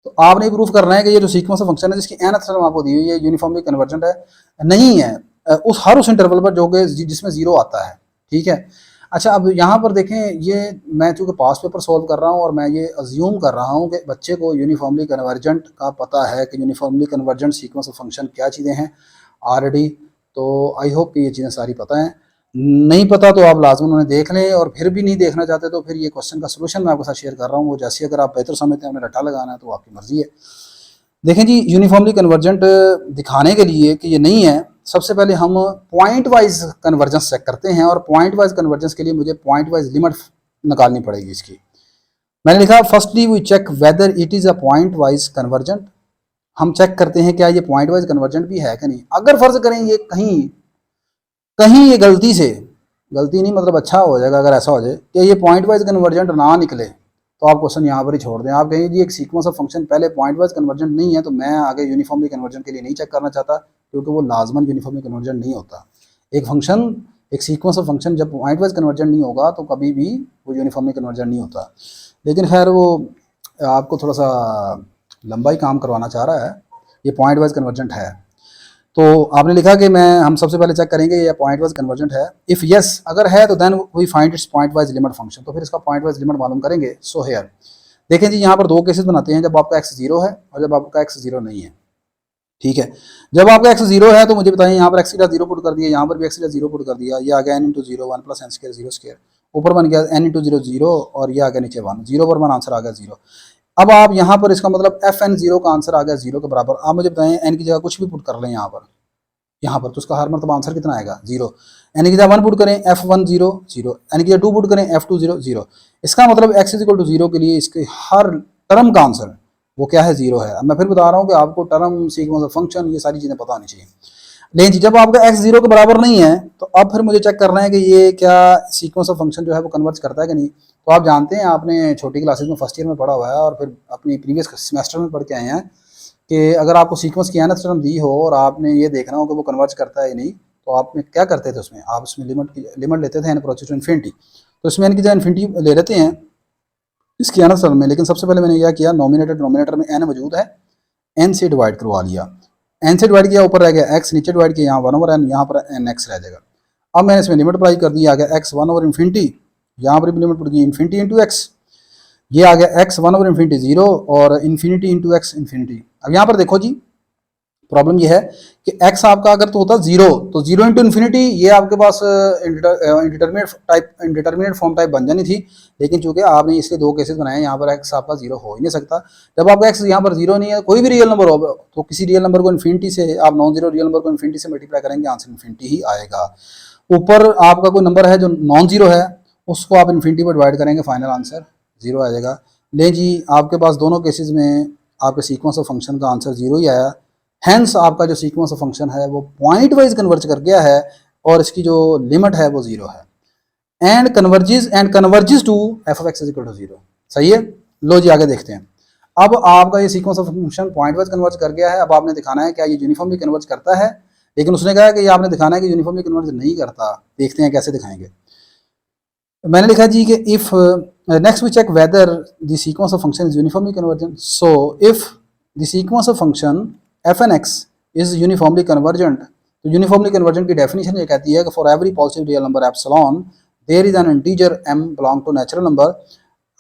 तो आपने प्रूफ करना है कि ये जो सीक्वेंस ऑफ फंक्शन है जिसकी nth टर्म आपको दी हुई है यूनिफॉर्मली कन्वर्जेंट है, नहीं है उस इंटरवल पर जो कि जिसमें 0 आता है, ठीक है। अच्छा, अब यहाँ पर देखें, ये मैं चूँकि पास पेपर सॉल्व कर रहा हूँ और मैं ये अज्यूम कर रहा हूँ कि बच्चे को यूनिफॉर्मली कन्वर्जेंट का पता है कि uniformly convergent sequence of function क्या चीज़ें हैं ऑलरेडी। तो आई होप कि ये चीज़ें सारी पता हैं, नहीं पता तो आप लाजमन उन्हें देख लें, और फिर भी नहीं देखना चाहते तो फिर ये क्वेश्चन का सोल्यूशन मैं आपके साथ शेयर कर रहा हूँ, वो जैसे अगर आप बेहतर समझते हैं, अपने रट्टा लगाना है तो आपकी मर्जी है। देखें जी, यूनिफॉर्मली कन्वर्जेंट दिखाने के लिए कि ये नहीं है, सबसे पहले हम पॉइंट वाइज कन्वर्जेंस चेक करते हैं, और पॉइंट वाइज कन्वर्जेंस के लिए मुझे पॉइंट वाइज लिमिट निकालनी पड़ेगी इसकी। मैंने लिखा firstly we check whether it is a point wise convergent. हम चेक करते हैं क्या ये पॉइंट वाइज कन्वर्जेंट भी है कि नहीं। अगर फर्ज करें ये कहीं ये गलती से गलती नहीं मतलब अच्छा हो जाएगा अगर ऐसा हो जाए कि ये पॉइंट वाइज कन्वर्जेंट ना निकले तो आप क्वेश्चन यहाँ पर ही छोड़ दें। आप कहेंगे जी एक सीक्वेंस ऑफ फंक्शन पहले पॉइंट वाइज कन्वर्जेंट नहीं है तो मैं आगे यूनिफॉर्मली कन्वर्जन के लिए नहीं चेक करना चाहता, क्योंकि वो लाजमन यूनिफॉर्मली कन्वर्जेंट नहीं होता। एक फंक्शन, एक सीक्वेंस ऑफ फंक्शन जब पॉइंट वाइज कन्वर्जेंट नहीं होगा तो कभी भी वो यूनिफॉर्मली कन्वर्जेंट नहीं होता। लेकिन खैर वो आपको थोड़ा सा लंबा ही काम करवाना चाह रहा है। ये पॉइंट वाइज कन्वर्जेंट है तो आपने लिखा कि हम सबसे पहले चेक करेंगे ये पॉइंट वाइज कन्वर्जेंट है। इफ़ यस अगर है तो then we find its point wise limit function, तो फिर इसका पॉइंट वाइज लिमिट मालूम करेंगे। सो हेयर देखें जी, यहाँ पर दो केसेस बनाते हैं, जब आपका एक्स जीरो है और जब आपका एक्स जीरो नहीं है। ठीक है, जब आपका एक्स जीरो है तो मुझे बताएं, यहाँ पर एक्स की जीरो पुट कर दिया, यहाँ पर भी एक्स की जीरो पुट कर दिया, ये आ गया N into zero one plus N square zero square, ऊपर बन गया एन इंटू जीरो जीरो और ये आ गया नीचे वन, जीरो पर वन आंसर आ गया जीरो। अब आप यहाँ पर इसका मतलब एफ एन जीरो का आंसर आ गया जीरो के बराबर। आप मुझे बताएं एन की जगह कुछ भी पुट कर लें यहाँ पर तो उसका हर मतलब आंसर कितना आएगा जीरो। एन की जगह वन पुट करें F one zero zero, N की जगह टू पुट करें एफ टू जीरो जीरो। इसका मतलब X is equal to zero के लिए इसके हर टर्म का आंसर वो क्या है, जीरो है। अब मैं फिर बता रहा हूँ कि आपको टर्म, सीक्वेंस, फंक्शन, ये सारी चीज़ें पता होनी चाहिए। लेकिन जब आपका एक्स जीरो के बराबर नहीं है तो अब फिर मुझे चेक करना है कि ये क्या सीक्वेंस ऑफ फंक्शन जो है वो कन्वर्ज करता है कि नहीं। तो आप जानते हैं, आपने छोटी क्लासेस में फर्स्ट ईयर में पढ़ा हुआ है और फिर अपनी प्रीवियस सेमेस्टर में पढ़ के आए हैं कि अगर आपको सीक्वेंस की nth टर्म दी हो और आपने ये देखना हो कि वो कन्वर्ज करता है या नहीं, तो आप क्या करते थे उसमें, आप उसमें लिमिट लेते थे एन अप्रोचेस टू इन्फिनिटी। तो इसमें एन की जगह इन्फिनिटी ले लेते हैं इसकी nth टर्म में। लेकिन सबसे पहले मैंने क्या किया, नोमिनेटर में एन मौजूद है, एन से डिवाइड करवा लिया। एन से डिवाइड किया, ऊपर रह गया एक्स, नीचे डिवाइड किया, यहाँ वन ओवर एन, यहाँ पर एन एक्स रह जाएगा। अब मैंने इसमें लिमिट अप्लाई कर दी, आ गया एक्स वन ओवर इन्फिनिटी, यहाँ पर भी लिमिट पड़ गई इन्फिनिटी इंटू एक्स, ये आ गया x one over infinity zero और इन्फिनिटी इंटू एक्स इन्फिनिटी। अब यहाँ पर देखो जी, प्रॉब्लम ये है कि x आपका अगर तो होता जीरो तो जीरो इंटू इन्फिनिटी, ये आपके पास इंडिटरमिनेट फॉर्म टाइप बन जानी थी। लेकिन चूंकि आपने इसके दो केसेस बनाए, यहाँ पर x आपका जीरो हो ही नहीं सकता। जब आपका x यहाँ पर जीरो नहीं है, कोई भी रियल नंबर हो तो किसी रियल नंबर को इन्फिनिटी से, आप नॉन जीरो रियल नंबर को इन्फिनिटी से मल्टीप्लाई करेंगे, आंसर इन्फिनिटी ही आएगा। ऊपर आपका कोई नंबर है जो नॉन जीरो है, उसको आप इन्फिनिटी पर डिवाइड करेंगे, फाइनल आंसर जीरो आ जाएगा। ले जी, आपके पास दोनों केसेस में आपके सीक्वेंस ऑफ फंक्शन का आंसर जीरो ही आया। हैंस आपका जो सीक्वेंस ऑफ फंक्शन है वो पॉइंट वाइज कन्वर्ज कर गया है और इसकी जो लिमिट है वो जीरो है। And converges to F of X is equal to zero. सही है, लो जी आगे देखते हैं। अब आपका ये sequence of function point wise converge कर गया है। अब आपने दिखाना है क्या ये यूनिफॉर्मली कन्वर्ज करता है, लेकिन उसने कहा कि ये आपने दिखाना है कि यूनिफॉर्मली कन्वर्ज नहीं करता। देखते हैं कैसे दिखाएंगे। मैंने लिखा जी कि if next we check whether the sequence of function is uniformly convergent. So if the sequence of function F N X is uniformly convergent, तो यूनिफॉर्मली कन्वर्जेंट की डेफिनेशन ये कहती है कि for every positive real number epsilon there is an integer m belong to natural number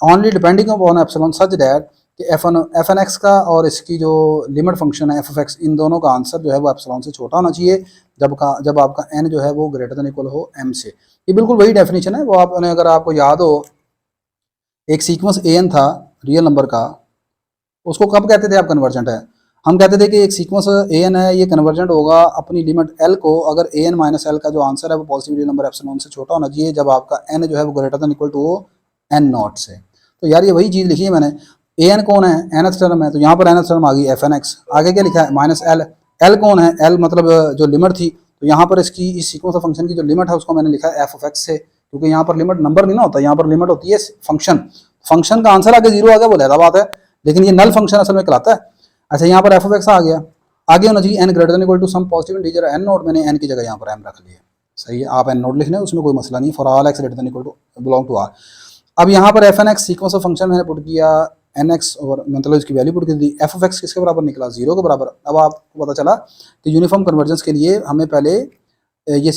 only depending upon epsilon such that कि F N X का और इसकी जो लिमिट फंक्शन है एफ ऑफ एक्स, इन दोनों का आंसर जो है वो एप्सिलॉन से छोटा होना चाहिए जब आपका n जो है वो ग्रेटर देन इक्वल हो m से। ये बिल्कुल वही डेफिनेशन है। वो आपने, अगर आपको याद हो, एक सीक्वेंस an था रियल नंबर का, उसको कब कहते थे आप कन्वर्जेंट है? हम कहते थे कि एक सीक्वेंस an है, ये कन्वर्जेंट होगा अपनी लिमिट l को अगर an माइनस एल का जो आंसर है वो पॉजिटिव रियल नंबर एप्सिलॉन से छोटा होना चाहिए जब आपका n जो है वो ग्रेटर देन इक्वल टू हो n नॉट से। तो यार ये वही चीज़ लिखी है मैंने। an कौन है? nth टर्म है, तो यहाँ पर nth टर्म आ गई एफ एन एक्स। आगे क्या लिखा है? Minus L. l कौन है? l मतलब जो लिमिट थी, तो यहाँ पर इसकी इस सीक्वेंस ऑफ फंक्शन की जो लिमिट है उसको मैंने लिखा है एफ ऑफ एक्स से, क्योंकि यहाँ पर लिमिट नंबर नहीं ना होता, यहाँ पर लिमिट होती है फंक्शन का आंसर आगे जीरो आ गया, वो लहदा बात है, लेकिन ये नल फंक्शन असल में कहलाता है। अच्छा, यहाँ पर एफ ऑफ एक्स आ गया, आगे होना चाहिए n greater than equal to some positive integer n note, मैंने n की जगह यहाँ पर m रख लिया। सही है, आप n नोट लिख लें, उसमें कोई मसला नहीं, for all X greater than equal to belong to R. अब यहाँ पर F N X sequence of function मैंने पुट किया एन एक्स और मतलब इसकी वैल्यू पुट कर दी, एफ ऑफ एक्स किसके बराबर निकला? जीरो के बराबर। अब आपको पता चला कि यूनिफॉर्म कन्वर्जेंस के लिए हमें पहले ये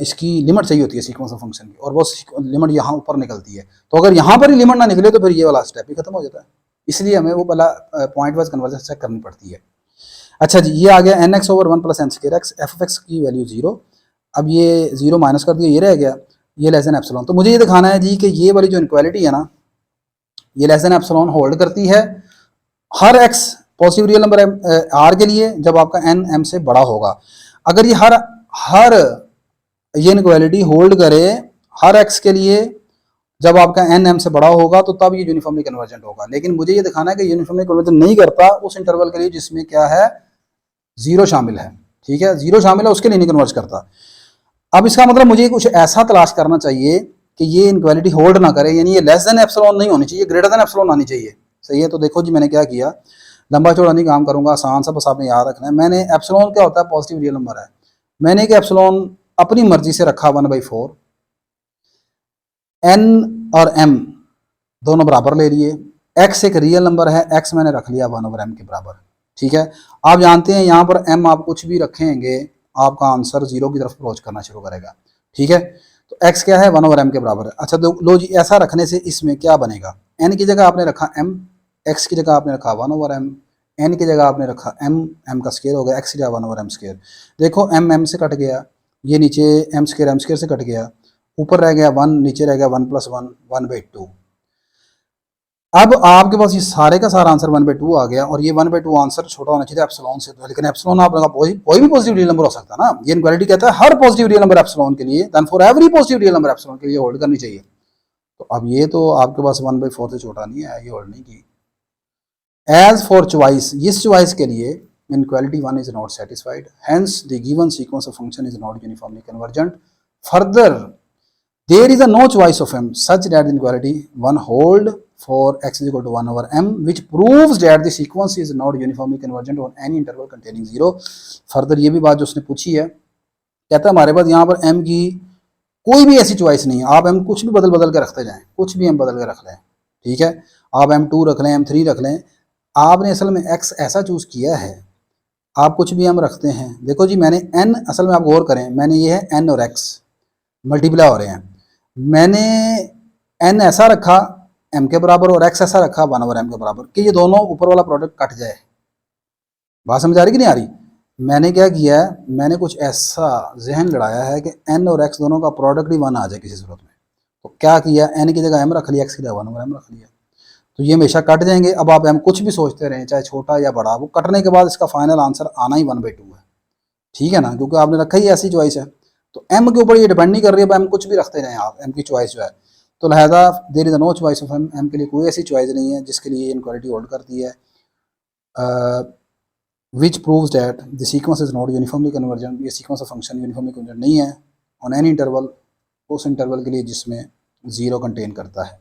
इसकी लिमिट चाहिए होती है सीक्वेंस ऑफ फंक्शन की, और वो लिमिट यहाँ ऊपर निकलती है। तो अगर यहाँ पर ही लिमिट ना निकले तो फिर ये वाला स्टेप ही खत्म हो जाता है, इसलिए हमें वो पहला पॉइंट वाइज कन्वर्जेंस चेक करनी पड़ती है। अच्छा जी, ये आ गया N X over one plus N square X, F of X की वैल्यू जीरो। अब ये जीरो माइनस कर दिया, ये रह गया, ये लेस देन एप्सिलॉन। तो मुझे ये दिखाना है जी कि ये वाली जो इनक्वालिटी है ना, ये लेस देन एप्सिलॉन होल्ड करती है हर x positive real number r के लिए जब आपका एन एम से बड़ा होगा। अगर ये हर ये इनक्वालिटी होल्ड करे हर एक्स के लिए जब आपका एन एम से बड़ा होगा, तो तब ये यूनिफॉर्मली कन्वर्जेंट होगा। लेकिन मुझे ये दिखाना है कि यूनिफॉर्मली कन्वर्जेंट नहीं करता उस इंटरवल के लिए जिसमें क्या है, जीरो शामिल है। ठीक है, जीरो शामिल है उसके लिए नहीं कन्वर्ज करता। अब इसका मतलब मुझे कुछ ऐसा तलाश करना चाहिए कि ये इनक्वालिटी होल्ड ना करे, यानी ये लेस देन एप्सिलॉन नहीं होनी चाहिए, ग्रेटर देन एप्सिलॉन आनी चाहिए। सही है, तो देखो जी मैंने क्या किया, लंबा चौड़ा नहीं काम करूंगा, आसान सा बस आपने याद रखना है। मैंने एप्सिलॉन क्या होता है, पॉजिटिव रियल नंबर है, मैंने एक एप्सिलॉन अपनी मर्जी से रखा 1/4, एन और एम दोनों बराबर ले लिए, एक्स एक रियल नंबर है, एक्स मैंने रख लिया 1/m के बराबर। ठीक है, आप जानते हैं यहाँ पर एम आप कुछ भी रखेंगे आपका आंसर जीरो की तरफ अप्रोच करना शुरू करेगा। ठीक है, तो एक्स क्या है 1/m के बराबर है। अच्छा लो जी, ऐसा रखने से इसमें क्या बनेगा, एन की जगह आपने रखा एम, एक्स की जगह आपने रखा 1/m, एन की जगह आपने रखा एम, एम का स्केयर हो गया, एक्स की जगह 1/m स्केयर। देखो एम एम से कट गया, ये नीचे एम स्केयर से कट गया, ऊपर रह गया 1, नीचे रह गया 1 + 1 1/2। अब आपके पास ये सारे का सारा आंसर 1/2 आ गया, और ये 1/2 आंसर छोटा होना चाहिए एप्सिलॉन से, तो लेकिन एप्सिलॉन आप लगा कोई भी पॉजिटिव रियल नंबर हो सकता है ना, ये इनक्वालिटी कहता है हर पॉजिटिव रियल नंबर एप्सिलॉन के लिए, then for every positive real number epsilon के लिए होल्ड करनी चाहिए। तो अब ये तो आपके पास 1/4 से छोटा नहीं है, ये होल्ड नहीं की। एज फॉर चॉइस, इस चॉइस के लिए inequality 1 is not satisfied, hence the given sequence of function is not uniformly convergent. Further there is a no choice of m such that the inequality 1 hold for x is equal to 1/m, which proves that the sequence is not uniformly convergent on any interval containing 0। Further ये भी बात जो उसने पूछी है, कहता है हमारे पास यहाँ पर m की कोई भी ऐसी चॉइस नहीं है, आप m कुछ भी बदल के रखते जाएं, कुछ भी m बदल के रख लें। ठीक है, आप m2 रख लें, m3 रख लें, आपने असल में x ऐसा चूज़ किया है, आप कुछ भी m रखते हैं। देखो जी मैंने n, असल में आप गौर करें, मैंने ये है n और x मल्टीप्लाई हो रहे हैं, मैंने n ऐसा रखा m के बराबर और x ऐसा रखा 1/m के बराबर, कि ये दोनों ऊपर वाला प्रोडक्ट कट जाए। बात समझ आ रही कि नहीं आ रही? मैंने क्या किया है, मैंने कुछ ऐसा जहन लड़ाया है कि n और x दोनों का प्रोडक्ट ही 1 आ जाए किसी सूरत में। तो क्या किया, n की जगह m रख लिया, x की जगह 1/m रख लिया, तो ये हमेशा कट जाएंगे। अब आप m कुछ भी सोचते रहें, चाहे छोटा या बड़ा, वो कटने के बाद इसका फाइनल आंसर आना ही 1/2 है। ठीक है ना, क्योंकि आपने रखा ही ऐसी चॉइस है, तो m के ऊपर ये डिपेंड नहीं कर रही है, m कुछ भी रखते रहें आप, m की चॉइस जो है, तो लिहाजा there is no choice of m के लिए कोई ऐसी चॉइस नहीं है जिसके लिए इनक्वालिटी होल्ड करती है। Which proves that the sequence is not uniformly convergent, ये sequence of function uniformly convergent नहीं है ऑन एनी इंटरवल, उस इंटरवल के लिए जिसमें 0 कंटेन करता है।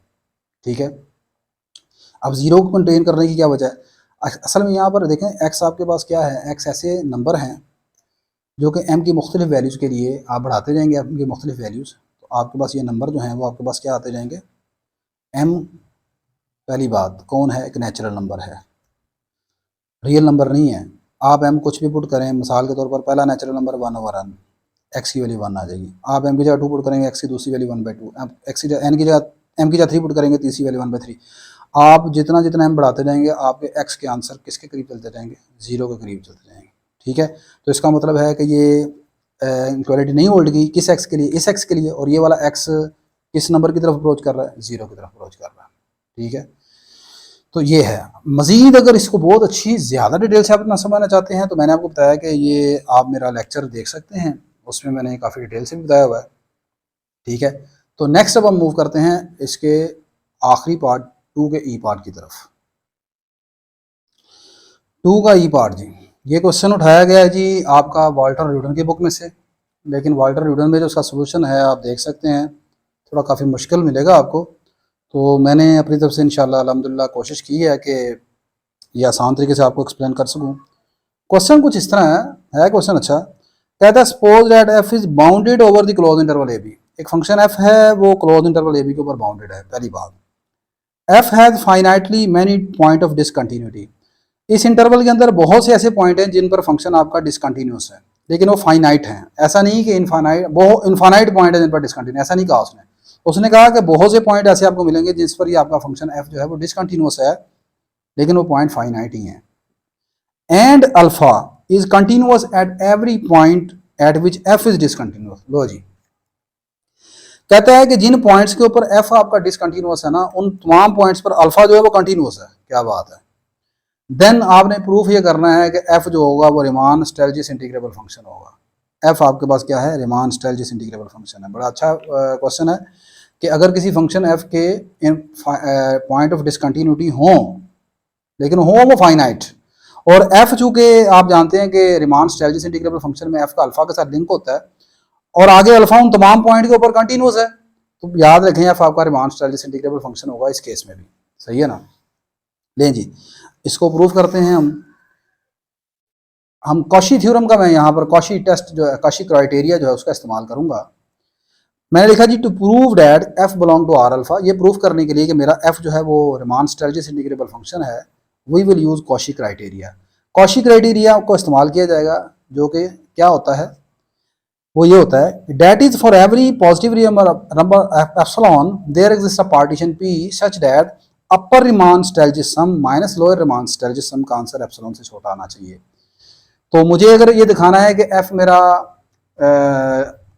ठीक है, अब 0 को कंटेन करने की क्या वजह है, असल में यहाँ पर देखें x आपके पास क्या है, x ऐसे नंबर हैं जो कि m की मुख्तलिफ वैल्यूज़ के लिए आप बढ़ाते जाएंगे, m की मुख्तलिफ वैल्यूज़, तो आपके पास ये नंबर जो हैं वो आपके पास क्या आते जाएंगे, m पहली बात कौन है, एक नेचुरल नंबर है, रियल नंबर नहीं है। आप m कुछ भी पुट करें, मिसाल के तौर पर पहला नेचुरल नंबर 1/n, x की वैल्यू 1 आ जाएगी। आप m की जगह 2 पुट करेंगे, x की दूसरी वैल्यू 1/2, x की जगह n की जगह m की जगह 3 पुट करेंगे, तीसरी वैल्यू 1/3। आप जितना जितना m बढ़ाते जाएंगे आपके x के आंसर किसके करीब चलते जाएंगे, 0 के करीब चलते जाएंगे। ठीक है, तो इसका मतलब है कि ये इनक्वालिटी नहीं होल्ड की, किस x के लिए, इस x के लिए, और ये वाला x किस नंबर की तरफ अप्रोच कर रहा है, 0 की तरफ अप्रोच कर रहा है। ठीक है, तो ये है। मज़ीद अगर इसको बहुत अच्छी ज़्यादा डिटेल से आप अपना समझना चाहते हैं तो मैंने आपको बताया कि ये आप मेरा लेक्चर देख सकते हैं, उसमें मैंने काफ़ी डिटेल से भी बताया हुआ है। ठीक है, तो नेक्स्ट अब हम मूव करते हैं इसके आखिरी पार्ट 2 के ई पार्ट की तरफ। 2 का ई पार्ट जी, ये क्वेश्चन उठाया गया है जी आपका वाल्टर न्यूटन की बुक में से, लेकिन वाल्टर न्यूटन में जो उसका सोल्यूशन है आप देख सकते हैं थोड़ा काफ़ी मुश्किल मिलेगा आपको, तो मैंने अपनी तरफ से इंशाल्लाह अल्हम्दुलिल्लाह कोशिश की है कि ये आसान तरीके से आपको एक्सप्लेन कर सकूं। क्वेश्चन कुछ इस तरह है क्वेश्चन अच्छा, कहता है suppose that F is bounded over the close interval A B, एक फंक्शन एफ है वो क्लोज इंटरवल ए बी के ऊपर बाउंडेड है। पहली बात, F has finitely many point of discontinuity, इस इंटरवल के अंदर बहुत से ऐसे पॉइंट हैं जिन पर फंक्शन आपका डिसकंटिन्यूस है, लेकिन वो फाइनाइट हैं। ऐसा नहीं कि इनफाइनाइट, बहुत इनफाइनाइट पॉइंट है जिन पर डिसकंटिन्यूस, ऐसा नहीं कहा उसने। उसने कहा कि बहुत से पॉइंट ऐसे आपको मिलेंगे जिस पर ये आपका फंक्शन एफ जो है वो डिसकंटिन्यूस है, लेकिन वो पॉइंट फाइनाइट ही है। And alpha is continuous at every point at which f is discontinuous. लो जी, कहता है कि जिन पॉइंट्स के ऊपर एफ आपका डिसकंटिन्यूस है ना, उन तमाम पॉइंट्स पर अल्फा जो है वो कंटिन्यूस है। क्या बात है। देन आपने प्रूफ ये करना है कि एफ जो होगा वो रिमान स्टेल्जिस इंटीग्रेबल फंक्शन होगा। एफ आपके पास क्या है, रिमान स्टेल्जिस इंटीग्रेबल फंक्शन है। बड़ा अच्छा क्वेश्चन है कि अगर किसी फंक्शन एफ के पॉइंट ऑफ डिसकंटिन्यूटी हों, लेकिन हो वो फाइनाइट, और एफ चूंकि आप जानते हैं कि रिमान स्टेल्जिस इंटीग्रेबल फंक्शन में एफ का अल्फा के साथ लिंक होता है, और आगे अल्फा उन तमाम पॉइंट के ऊपर कंटिन्यूस है, तो याद रखें एफ आपका रिमान स्टाइलिस इंटीग्रेबल फंक्शन होगा इस केस में भी। सही है ना। लें जी, इसको प्रूव करते हैं हम कॉशी थ्योरम का, मैं यहाँ पर कॉशी टेस्ट जो है, कॉशी क्राइटेरिया जो है उसका इस्तेमाल करूंगा। मैंने लिखा जी to prove that f belong to R alpha, ये प्रूव करने के लिए कि मेरा एफ जो है वो रिमान स्टाइलिस इंटीग्रेबल फंक्शन है, we will use Cauchy criteria. Cauchy criteria को इस्तेमाल किया जाएगा, जो कि क्या होता है, वो ये होता है that is for every positive real number epsilon there exist a partition P such that upper Riemann Stieltjes sum minus lower Riemann Stieltjes sum का आंसर एप्सिलॉन से छोटा आना चाहिए। तो मुझे अगर ये दिखाना है कि एफ मेरा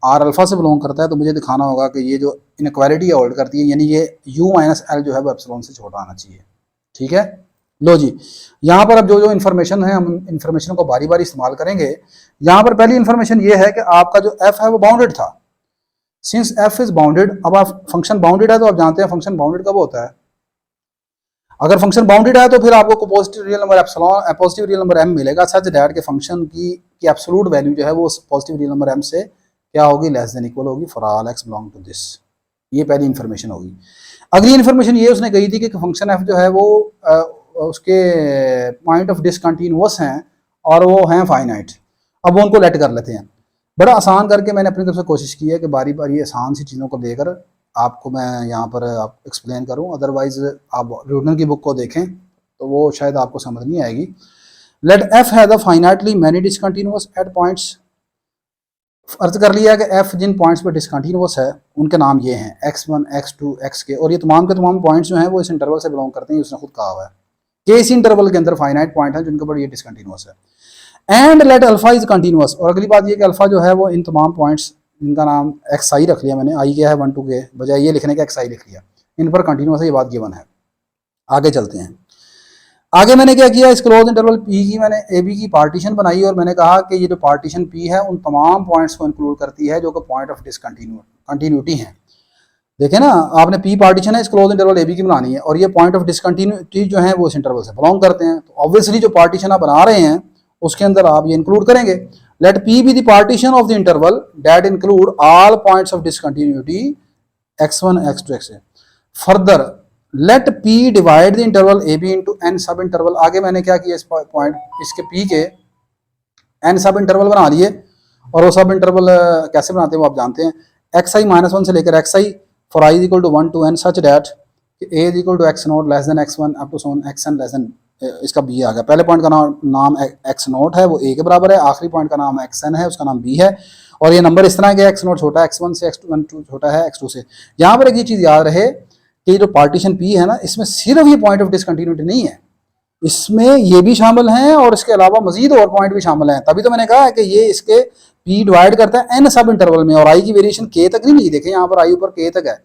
आर अल्फा से बिलोंग करता है, तो मुझे दिखाना होगा कि ये जो इनक्वालिटी होल्ड करती है, यानी ये यू माइनस एल जो है वो एप्सिलॉन से छोटा आना चाहिए। ठीक है, लो जी, यहाँ पर अब जो जो इन्फॉर्मेशन है हम इन्फॉर्मेशन को बारी बारी इस्तेमाल करेंगे। यहाँ पर पहली इन्फॉर्मेशन ये है कि आपका जो एफ है वो बाउंडेड था। सिंस एफ इज बाउंडेड, अब आप फंक्शन बाउंडेड है तो आप जानते हैं फंक्शन बाउंडेड कब होता है। अगर फंक्शन बाउंडेड है तो फिर आपको positive real number epsilon positive real number M मिलेगा, सच दैट के फंक्शन की एब्सोल्यूट वैल्यू जो है वो पॉजिटिव रियल नंबर एम से क्या होगी, लेस देन इक्वल होगी for all X belong to this. ये पहली इन्फॉर्मेशन होगी। अगली इन्फॉर्मेशन ये उसने कही थी कि फंक्शन एफ जो है वो उसके पॉइंट ऑफ डिसकंटिन्यूअस हैं और वो हैं फाइनाइट। अब वो उनको लेट कर लेते हैं, बड़ा आसान करके मैंने अपनी तरफ से कोशिश की है कि बारी बारी आसान सी चीज़ों को देकर आपको मैं यहाँ पर आप एक्सप्लेन करूँ, अदरवाइज आप रूडन की बुक को देखें तो वो शायद आपको समझ नहीं आएगी। लेट एफ है the finitely many discontinuous at points. अर्ज कर लिया कि एफ जिन पॉइंट्स पर डिसकंटिन्यूअस है उनके नाम ये हैं x1 x2 xk, और ये तमाम के तमाम पॉइंट्स जो हैं वो इस इंटरवल से बिलोंग करते हैं, उसने खुद कहा हुआ है कि इस इंटरवल के अंदर फाइनाइट पॉइंट है जिनके ऊपर ये डिसकंटिन्यूअस है। And let alpha is continuous, और अगली बात ये कि अल्फा जो है वो इन तमाम पॉइंट्स जिनका नाम एक्स आई रख लिया मैंने, आई क्या है 1 2 के बजाय ये लिखने का एक्स आई लिख लिया, इन पर कंटिन्यूअस है, ये बात गिवन है। आगे चलते हैं। आगे मैंने क्या किया, इस क्लोज इंटरवल पी की मैंने ए बी की पार्टीशन बनाई और मैंने कहा कि ये जो पार्टीशन पी है उन तमाम पॉइंट्स को इंक्लूड करती है जो कि पॉइंट ऑफ कंटिन्यूटी हैं। देखें ना, आपने पी पार्टीशन है इस क्लोज इंटरवल ए बी की बनानी है और ये पॉइंट ऑफ डिसकंटिन्यूटी जो है वो इस इंटरवल से बिलोंग करते हैं, तो ऑब्वियसली जो पार्टीशन आप बना रहे हैं उसके अंदर आप ये इंक्लूड करेंगे। Let P be the partition of the interval that include all points of discontinuity x1 x2 xk। Further let P divide the interval A B into N sub interval. आगे मैंने क्या किया, इस पॉइंट इसके P के N sub interval बना लिए, और वो सब इंटरवल कैसे बनाते हैं वो आप जानते हैं, एक्स आई -1 से लेकर X I for I equal to 1 to n such that A is equal to X naught less than x1 up to सोन एक्स एन लेस देन, इसका बी आ गया। पहले पॉइंट का नाम एक्स नोट है वो ए के बराबर है, आखिरी पॉइंट का नाम एक्स एन है उसका नाम बी है, और ये नंबर इस तरह के एक्स नोट छोटा है x1 से, x2 छोटा है x2 से। यहाँ पर एक ये चीज़ याद रहे कि जो पार्टीशन पी है ना, इसमें सिर्फ ये पॉइंट ऑफ डिसकंटिन्यूटी नहीं है, इसमें ये भी शामिल हैं और इसके अलावा मजीद और पॉइंट भी शामिल हैं। तभी तो मैंने कहा है कि ये इसके पी डिवाइड करता है एन सब इंटरवल में, और आई की वेरिएशन के तक नहीं देखे, यहाँ पर आई ऊपर के तक है,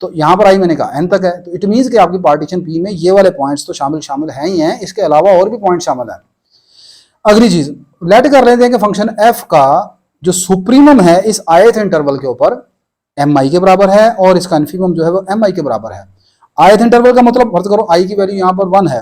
तो यहाँ पर आई मैंने कहा एन तक है, तो इट मीन्स कि आपकी पार्टीशन पी में ये वाले पॉइंट्स तो शामिल हैं ही हैं, इसके अलावा और भी पॉइंट शामिल हैं। अगली चीज लेट कर लेते हैं कि फंक्शन एफ का जो सुप्रीमम है इस ith इंटरवल के ऊपर एम आई के बराबर है और इसका इन्फीमम जो है वो एम आई के बराबर है। ith इंटरवल का मतलब फर्ज करो आई की वैल्यू यहाँ पर 1 है,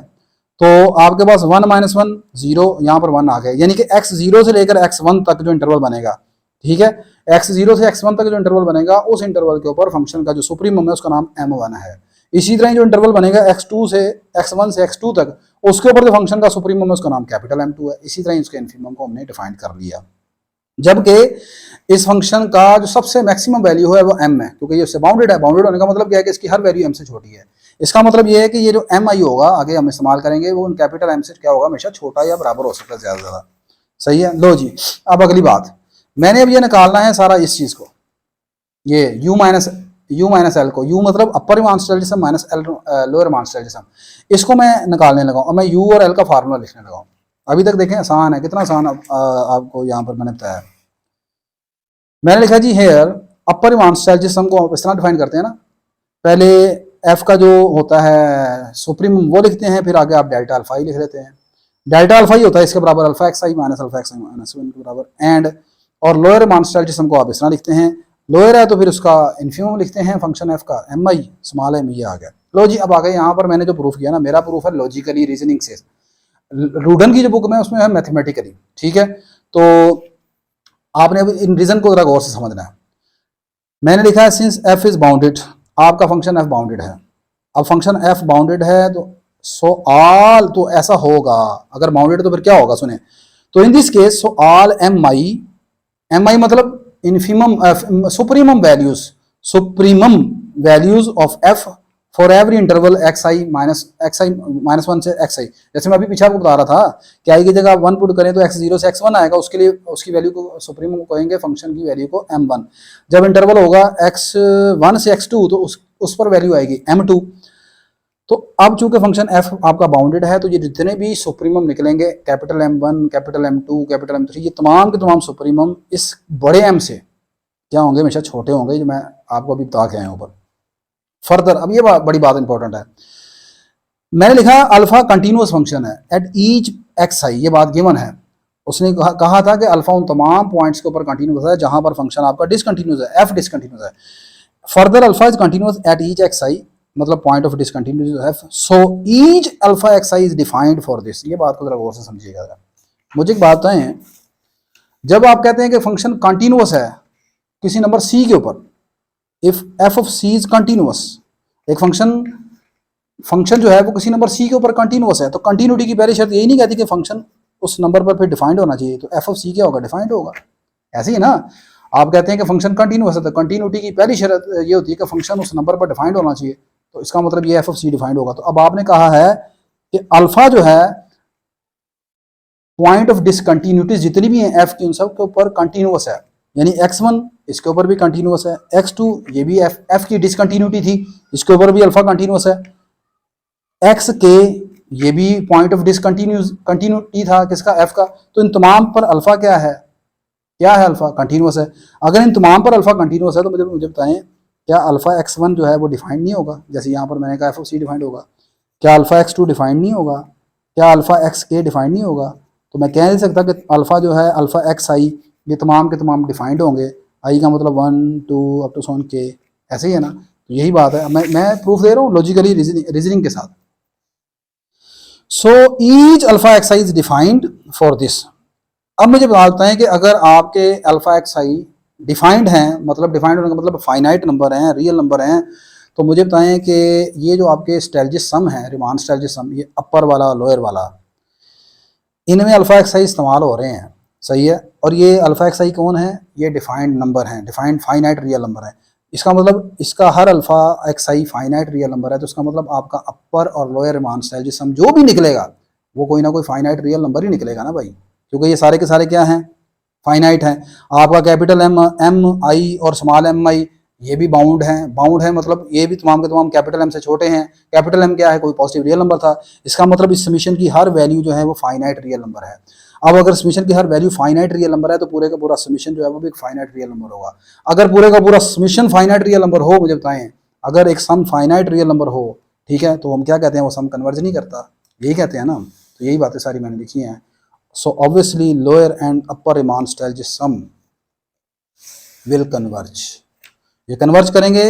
तो आपके पास 1 - 1 0, यहाँ पर 1 आ गया, यानी कि x0 से लेकर x1 तक जो इंटरवल बनेगा, ठीक है, x0 से x1 तक जो इंटरवल बनेगा उस इंटरवल के ऊपर फंक्शन का जो सुप्रीमम है उसका नाम m1 है। इसी तरह जो इंटरवल बनेगा x1 से x2 तक उसके ऊपर जो फंक्शन का सुप्रीमम है उसका नाम कैपिटल M2 है। इसी तरह उसके इन्फीमम को हमने डिफाइन कर लिया, जबकि इस फंक्शन का जो सबसे मैक्सिमम वैल्यू है वो m है, क्योंकि ये उससे बाउंडेड है। बाउंडेड होने का मतलब क्या है कि इसकी हर वैल्यू m से छोटी है। इसका मतलब ये है कि ये जो एम आई होगा आगे हम इस्तेमाल करेंगे वो कैपिटल एम से क्या होगा, हमेशा छोटा या बराबर हो सकता है ज्यादा ज्यादा। सही है, लो जी, अब अगली बात मैंने अब ये निकालना है सारा इस चीज को, ये u माइनस एल को, u मतलब अपर मास्टर जिसम माइनस एल लोअर मास्टर जिसम, इसको मैं निकालने लगा और मैं u और l का फार्मूला लिखने लगा। अभी तक देखें आसान है, कितना आसान आपको यहाँ पर मैंने बताया। मैंने लिखा जी हेयर अपर मास्टर जिसम को इस तरह डिफाइन करते हैं ना, पहले एफ का जो होता है सुप्रीमम वो लिखते हैं, फिर आगे आप डेल्टा अल्फा ही लिख लेते हैं। डेल्टा अल्फा ही होता है इसके बराबर alpha x i minus alpha x i minus one के बराबर, एंड और लोअर मास्टर जिसम को आप इस तरह लिखते हैं, लोअर है तो फिर उसका इन्फीमम लिखते हैं फंक्शन एफ का एम आई स्मॉल एम, ये आ गया। लो जी, अब आ गए यहाँ पर मैंने जो प्रूफ किया ना, मेरा प्रूफ है लॉजिकली रीजनिंग से, रूडन की जो बुक में उसमें है मैथमेटिकली, ठीक है। तो आपने अब इन रीजन को जरा गौर से समझना है। मैंने लिखा है सिंस एफ इज बाउंडेड, आपका फंक्शन एफ बाउंडेड है। अब फंक्शन एफ बाउंडेड है तो सो ऑल, तो ऐसा होगा अगर बाउंडेड तो फिर क्या होगा सुने। तो in this case so all M I मतलब infimum supremum values of f for every interval x i minus one से एक्स आई। जैसे मैं अभी पीछे आपको बता रहा था कि आई की जगह वन पुट करें तो एक्स जीरो से एक्स वन आएगा, उसके लिए उसकी वैल्यू को सुप्रीमम कहेंगे, फंक्शन की वैल्यू को एम वन। जब इंटरवल होगा एक्स वन से एक्स टू तो उस पर वैल्यू आएगी एम टू। तो अब चूंकि फंक्शन एफ आपका बाउंडेड है तो ये जितने भी सुप्रीमम निकलेंगे, capital M one, capital M two, capital M three, ये तमाम के तमाम सुप्रीमम इस बड़े एम से क्या होंगे, हमेशा छोटे होंगे, जो मैं आपको अभी बता के आया ऊपर। फर्दर अब ये बड़ी बात इंपॉर्टेंट है, मैंने लिखा अल्फा कंटिन्यूअस फंक्शन है एट ईच एक्स आई, ये बात गिवन है। उसने कहा था कि अल्फा उन तमाम पॉइंट्स के ऊपर कंटिन्यूअस है जहां पर फंक्शन आपका डिसकंटिन्यूअस है, एफ डिसकंटिन्यूअस है। Further alpha is continuous at each x i, मतलब point of discontinuous f, so each alpha x i is defined for this. ये बात को जरा गौर से समझिएगा जरा। मुझे एक बात बताएं, जब आप कहते हैं कि फंक्शन कंटिन्यूअस है किसी नंबर सी के ऊपर, if F of C is continuous, एक फंक्शन जो है वो किसी नंबर सी के ऊपर कंटिन्यूअस है, तो कंटिन्यूटी की पहली शर्त यही नहीं कहती कि फंक्शन उस नंबर पर फिर डिफाइंड होना चाहिए, तो एफ ऑफ सी क्या होगा, डिफाइंड होगा। ऐसे ही ना, आप कहते हैं कि फंक्शन कंटिन्यूअस है तो कंटिन्यूटी की पहली शर्त ये होती है कि फंक्शन उस नंबर पर डिफाइंड होना चाहिए, तो इसका मतलब ये एफ ऑफ सी डिफाइंड होगा। तो अब आपने कहा है कि अल्फा जो है पॉइंट ऑफ डिसकंटिन्यूटीज जितनी भी हैं एफ की, उन सब के ऊपर कंटिन्यूअस है, यानी x1 इसके ऊपर भी कंटिन्यूअस है, x2 ये भी एफ की डिसकंटिन्यूटी थी, इसके ऊपर भी अल्फा कंटिन्यूअस है, x के ये भी पॉइंट ऑफ कंटिन्यूटी था किसका, f का। तो इन तमाम पर अल्फा क्या है अल्फा कंटिन्यूअस है। अगर इन तमाम पर अल्फा कंटिन्यूअस है तो मुझे बताएं क्या अल्फा x1 जो है वो डिफाइंड नहीं होगा, जैसे यहाँ पर मैंने कहा एफ ऑफ सी डिफाइंड होगा, क्या अल्फा x2 डिफाइंड नहीं होगा, क्या अल्फा xk डिफाइंड नहीं होगा। तो मैं कह नहीं सकता कि अल्फा जो है अल्फा एक्स आई ये तमाम के तमाम डिफाइंड होंगे, आई का मतलब 1 2 अप टू सोन के, ऐसे ही है ना। तो यही बात है, मैं प्रूफ दे रहा हूँ लॉजिकली रीजनिंग के साथ। सो each alpha x i is defined for this. अब मुझे बताते हैं कि अगर आपके अल्फा एक्स आई डिफाइंड हैं, मतलब डिफाइंड होने का मतलब फाइनाइट नंबर हैं, रियल नंबर हैं, तो मुझे बताएं कि ये जो आपके स्टेलजिस सम है, रिमान स्टेलजिस सम, ये अपर वाला लोअर वाला, इनमें अल्फा एक्स आई इस्तेमाल हो रहे हैं, सही है। और ये अल्फा एक्स आई कौन है, ये डिफाइंड नंबर हैं, डिफाइंड फाइनाइट रियल नंबर है। इसका मतलब इसका हर अल्फा एक्स आई फाइनाइट रियल नंबर है, तो इसका मतलब आपका अपर और लोअर रिमान स्टेलजिस सम जो भी निकलेगा वो कोई ना कोई फाइनाइट रियल नंबर ही निकलेगा ना भाई, क्योंकि ये सारे के सारे क्या हैं, फाइनाइट हैं। आपका कैपिटल एम आई और स्मॉल एम आई ये भी बाउंड है मतलब ये भी तमाम के तमाम कैपिटल एम से छोटे हैं। कैपिटल एम क्या है, कोई पॉजिटिव रियल नंबर था, इसका मतलब इस समीशन की हर वैल्यू जो है वो फाइनाइट रियल नंबर है। अब अगर समीशन की हर वैल्यू फाइनाइट रियल नंबर है तो पूरे का पूरा समीशन जो है वो भी एक फाइनाइट रियल नंबर होगा। अगर पूरे का पूरा समीशन फाइनाइट रियल नंबर हो, मुझे बताएं अगर एक सम फाइनाइट रियल नंबर हो, ठीक है, तो हम क्या कहते हैं, वो सम कन्वर्ज नहीं करता, यही कहते हैं ना। तो यही बातें सारी मैंने लिखी हैं। So obviously lower and upper Riemann Stieltjes sum will converge, ये कन्वर्ज करेंगे।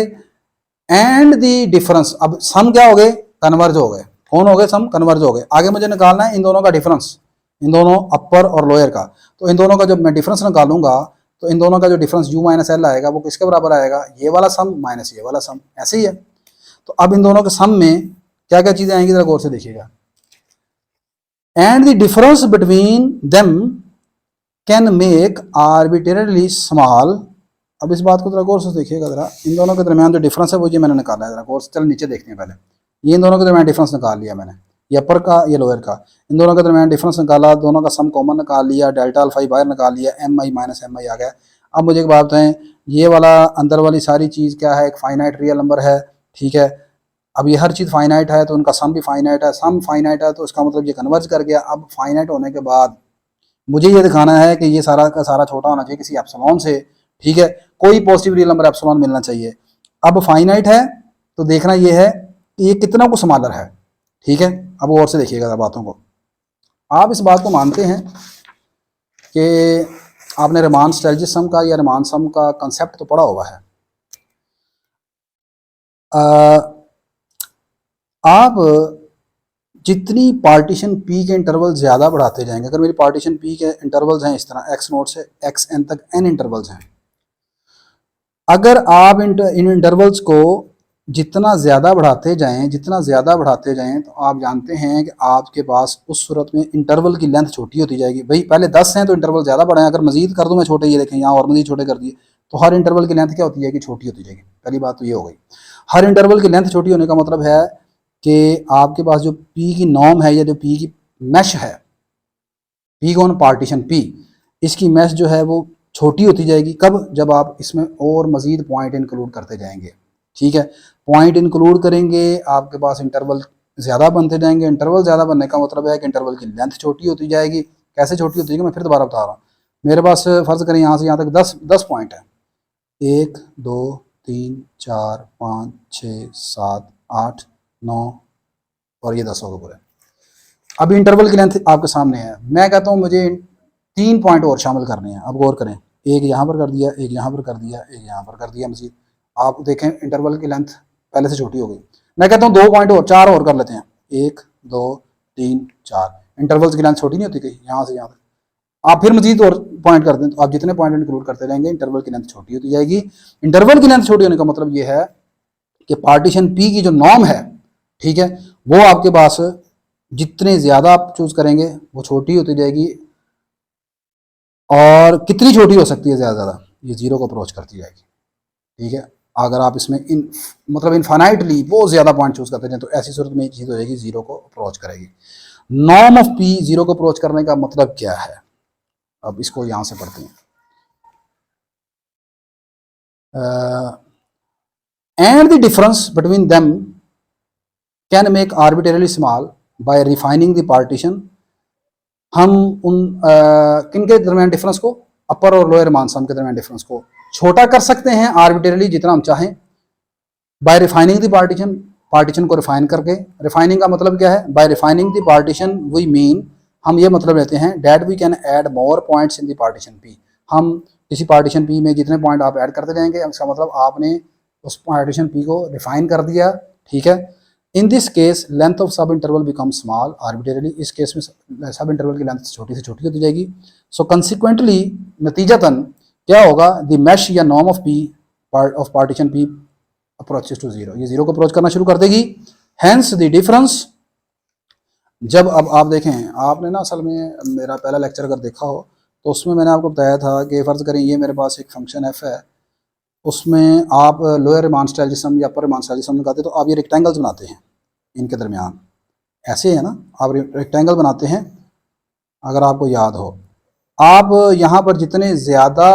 एंड द डिफरेंस, अब सम क्या हो गए, कन्वर्ज हो गए, कौन हो गए, सम कन्वर्ज हो गए। आगे मुझे निकालना है इन दोनों का डिफरेंस, इन दोनों अपर और लोअर का। तो इन दोनों का जब मैं डिफरेंस निकालूंगा तो इन दोनों का जो डिफरेंस u माइनस एल आएगा वो किसके बराबर आएगा, ये वाला सम माइनस ये वाला सम, ऐसे ही है। तो अब इन दोनों के सम में क्या क्या चीजें आएंगी जरा गौर से देखिएगा। And the difference between them can make arbitrarily small। अब इस बात को जरा गौर से देखिएगा जरा, इन दोनों के दरमियान जो डिफरेंस है वो ये मैंने निकाला है, जरा गौर से। चलो नीचे देखते हैं पहले, ये इन दोनों के दरमियान डिफरेंस निकाल लिया मैंने, ये अपर का ये लोअर का, इन दोनों के दरमियान डिफरेंस निकाला, दोनों का सम कॉमन निकाल लिया, डेल्टा अल्फा बाहर निकाल लिया, एम आई माइनस एम आई आ गया। अब मुझे एक बात बताएं, ये वाला अंदर वाली सारी चीज़ क्या है, एक फाइनाइट रियल नंबर है, ठीक है। अब ये हर चीज़ फाइनाइट है तो उनका सम भी फाइनाइट है, सम फाइनाइट है तो इसका मतलब ये कन्वर्ज कर गया। अब फाइनाइट होने के बाद मुझे ये दिखाना है कि ये सारा का सारा छोटा होना चाहिए किसी एप्सिलॉन से, ठीक है, कोई पॉजिटिव रियल नंबर एप्सिलॉन मिलना चाहिए। अब फाइनाइट है तो देखना ये है कि ये कितना को स्मॉलर है, ठीक है। अब और से देखिएगा बातों को, आप इस बात को मानते हैं कि आपने रिमान स्टेलजिस सम का या रिमान सम का कंसेप्ट तो पढ़ा हुआ है। आप जितनी पार्टीशन पी के इंटरवल ज़्यादा बढ़ाते जाएंगे, अगर मेरी पार्टीशन पी के इंटरवल्स हैं इस तरह x नोट से x n तक n इंटरवल्स हैं, अगर आप इन इंटरवल्स को जितना ज़्यादा बढ़ाते जाएं तो आप जानते हैं कि आपके पास उस सूरत में इंटरवल की लेंथ छोटी होती जाएगी। भाई पहले 10 हैं तो इंटरवल ज़्यादा बढ़ाएं, अगर मजीद कर दूं मैं छोटे, ये देखें यहाँ और मजीद छोटे कर दिए, तो हर इंटरवल की लेंथ क्या होती जाएगी, छोटी होती जाएगी। पहली बात तो ये हो गई। हर इंटरवल की लेंथ छोटी होने का मतलब है कि आपके पास जो पी की नॉर्म है या जो पी की मैश है, पी कौन, पार्टीशन पी, इसकी मैश जो है वो छोटी होती जाएगी। कब, जब आप इसमें और मज़ीद पॉइंट इंक्लूड करते जाएंगे। ठीक है, पॉइंट इंक्लूड करेंगे, आपके पास इंटरवल ज़्यादा बनते जाएंगे। इंटरवल ज़्यादा बनने का मतलब है कि इंटरवल की लेंथ छोटी होती जाएगी। कैसे छोटी होती जाएगी, मैं फिर दोबारा बता रहा हूँ। मेरे पास फ़र्ज़ करें यहाँ से यहाँ तक 10 पॉइंट है, 1 2 3 4 5 6 7 8 9 और ये 10 हो गए पूरे। अब इंटरवल की लेंथ आपके सामने है, मैं कहता हूँ मुझे 3 पॉइंट और शामिल करने हैं। अब गौर करें, एक यहाँ पर कर दिया, एक यहाँ पर कर दिया, एक यहाँ पर कर दिया मजीद। आप देखें इंटरवल की लेंथ पहले से छोटी हो गई। मैं कहता हूँ 2 पॉइंट और, 4 और कर लेते हैं, 1 2 3 4। इंटरवल्स की लेंथ छोटी नहीं होती गई यहाँ से यहाँ तक। आप फिर मजीद और पॉइंट करते हैं तो आप जितने पॉइंट इंक्लूड करते रहेंगे इंटरवल की लेंथ छोटी होती जाएगी। इंटरवल की लेंथ छोटी होने का मतलब ये है कि पार्टीशन पी की जो नॉर्म है, ठीक है, वो आपके पास जितने ज़्यादा आप चूज़ करेंगे वो छोटी होती जाएगी। और कितनी छोटी हो सकती है ज़्यादा, ये 0 को अप्रोच करती जाएगी। ठीक है, अगर आप इसमें मतलब इनफाइनाइटली बहुत ज़्यादा पॉइंट चूज़ करते हैं तो ऐसी सूरत में एक चीज़ हो जाएगी, 0 को अप्रोच करेगी। नॉर्म ऑफ पी 0 को अप्रोच करने का मतलब क्या है, अब इसको यहाँ से पढ़ते हैं। And the difference between them can make arbitrarily small by refining the partition. हम उन किन के दरमियान डिफरेंस को, अपर और लोअर मान सम के दरमियान डिफरेंस को छोटा कर सकते हैं आर्बिट्रेरली जितना हम चाहें, by refining the partition, partition को रिफाइन करके। रिफाइनिंग का मतलब क्या है, by refining the partition we mean, हम ये मतलब लेते हैं that we can add more points in the partition P. हम किसी पार्टीशन पी में जितने पॉइंट आप ऐड करते जाएंगे, इसका मतलब आपने उस पार्टीशन पी को रिफाइन कर दिया। ठीक है, इन दिस केस लेंथ ऑफ सब इंटरवल बिकम स्मॉल आर्बिट्रेरली, इस केस में सब इंटरवल की लेंथ छोटी से छोटी होती जाएगी। सो कंसिक्वेंटली, नतीजतन क्या होगा, द मैश या norm of P of partition P approaches to 0, ये 0 को अप्रोच करना शुरू कर देगी। हैंस द डिफरेंस, जब अब आप देखें, आपने ना असल में मेरा पहला लेक्चर अगर देखा हो तो उसमें मैंने आपको बताया था कि फ़र्ज़ करें ये मेरे पास एक फंक्शन एफ है, उसमें आप लोअर रिमान स्टाइल जिसम या अपर रिमान स्टाइल जिसम लगाते तो आप ये रेक्टेंगल्स बनाते हैं इनके दरमियान, ऐसे है ना, आप रेक्टेंगल बनाते हैं। अगर आपको याद हो, आप यहाँ पर जितने ज़्यादा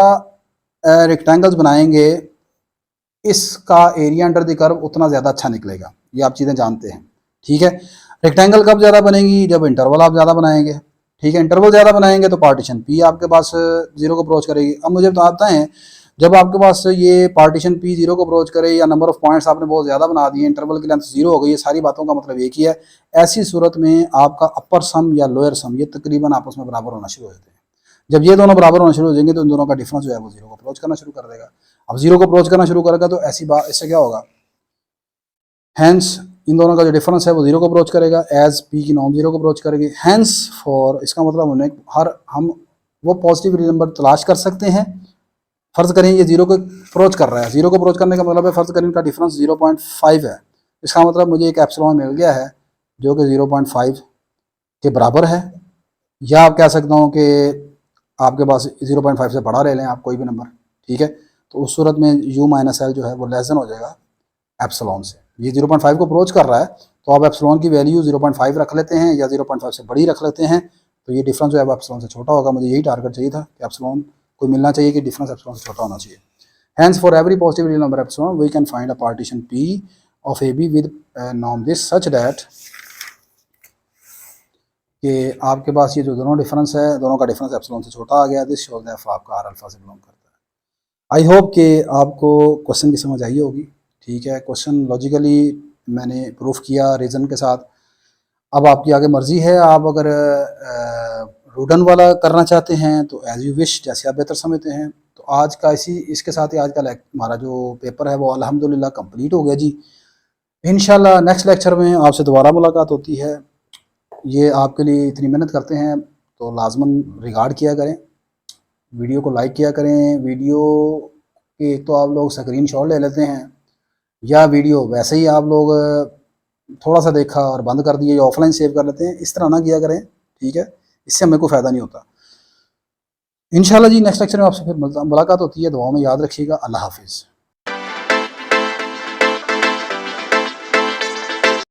रेक्टेंगल्स बनाएंगे इसका एरिया अंडर द कर्व उतना ज़्यादा अच्छा निकलेगा, ये आप चीज़ें जानते हैं। ठीक है, रेक्टेंगल कब ज़्यादा बनेगी, जब इंटरवल आप ज़्यादा बनाएंगे। ठीक है, इंटरवल ज़्यादा बनाएंगे तो पार्टीशन पी आपके पास 0 को अप्रोच करेगी। अब मुझे बताते हैं, जब आपके पास ये पार्टीशन पी 0 को अप्रोच करे या नंबर ऑफ पॉइंट्स आपने बहुत ज़्यादा बना दिए, इंटरवल की लेंथ 0 हो गई, ये सारी बातों का मतलब एक ही है, ऐसी सूरत में आपका अपर सम या लोअर सम ये तकरीबन आपस में बराबर होना शुरू हो जाते हैं। जब ये दोनों बराबर होना शुरू हो जाएंगे तो इन दोनों का डिफरेंस जो है वो 0 को अप्रोच करना शुरू कर देगा। अब 0 को अप्रोच करना शुरू करेगा तो ऐसी बात, इससे क्या होगा, हैंस इन दोनों का जो डिफरेंस है वो 0 को अप्रोच करेगा, एज पी की नॉर्म 0 को अप्रोच करेगी। हैंस फॉर, इसका मतलब उन्हें हम वो पॉजिटिव रियल नंबर तलाश कर सकते हैं। फ़र्ज़ करें ये 0 को अप्रोच कर रहा है, 0 को अप्रोच करने का मतलब है, फ़र्ज़ करें इनका डिफरेंस 0.5 है, इसका मतलब मुझे एक एप्सिलॉन मिल गया है जो कि 0.5 के बराबर है। या आप कह सकता हूँ कि आपके पास 0.5 से बड़ा ले लें आप कोई भी नंबर। ठीक है, तो उस सूरत में u माइनस एल जो है वो लेस देन हो जाएगा एप्सिलॉन से। ये 0.5 को अप्रोच कर रहा है तो आप एप्सिलॉन की वैल्यू 0.5 रख लेते हैं या 0.5 से बड़ी रख लेते हैं, तो ये डिफरेंस जो है वो एप्सिलॉन से छोटा होगा। मुझे यही टारगेट चाहिए था कि एप्सिलॉन को मिलना चाहिए कि डिफरेंस एप्सिलॉन से छोटा होना चाहिए। Hence for every positive real number epsilon we can find a partition P of A B with norm this such that, कि आपके पास ये जो दोनों डिफरेंस है, दोनों का डिफरेंस एप्सिलॉन से छोटा आ गया, दिस शोज दैट आपका आर अल्फा से बिलोंग करता है। आई होप कि आपको क्वेश्चन की समझ आई होगी। ठीक है, क्वेश्चन लॉजिकली मैंने प्रूफ किया रीज़न के साथ। अब आपकी आगे मर्ज़ी है, आप अगर रूडन वाला करना चाहते हैं तो एज़ यू विश, जैसे आप बेहतर समझते हैं। तो आज का इसके साथ ही आज का हमारा जो पेपर है वो अल्हम्दुलिल्लाह कंप्लीट हो गया जी। इंशाल्लाह नेक्स्ट लेक्चर में आपसे दोबारा मुलाकात होती है। ये आपके लिए इतनी मेहनत करते हैं तो लाजमन रिगार्ड किया करें, वीडियो को लाइक किया करें। वीडियो के एक तो आप लोग स्क्रीन शॉट ले लेते हैं, या वीडियो वैसे ही आप लोग थोड़ा सा देखा और बंद कर दिए या ऑफलाइन सेव कर लेते हैं, इस तरह ना किया करें, ठीक है। इससे हमें कोई फ़ायदा नहीं होता। इंशाल्लाह जी नेक्स्ट लेक्चर में आपसे फिर मुलाकात होती है। दुआओं में याद रखिएगा। अल्लाह हाफिज़।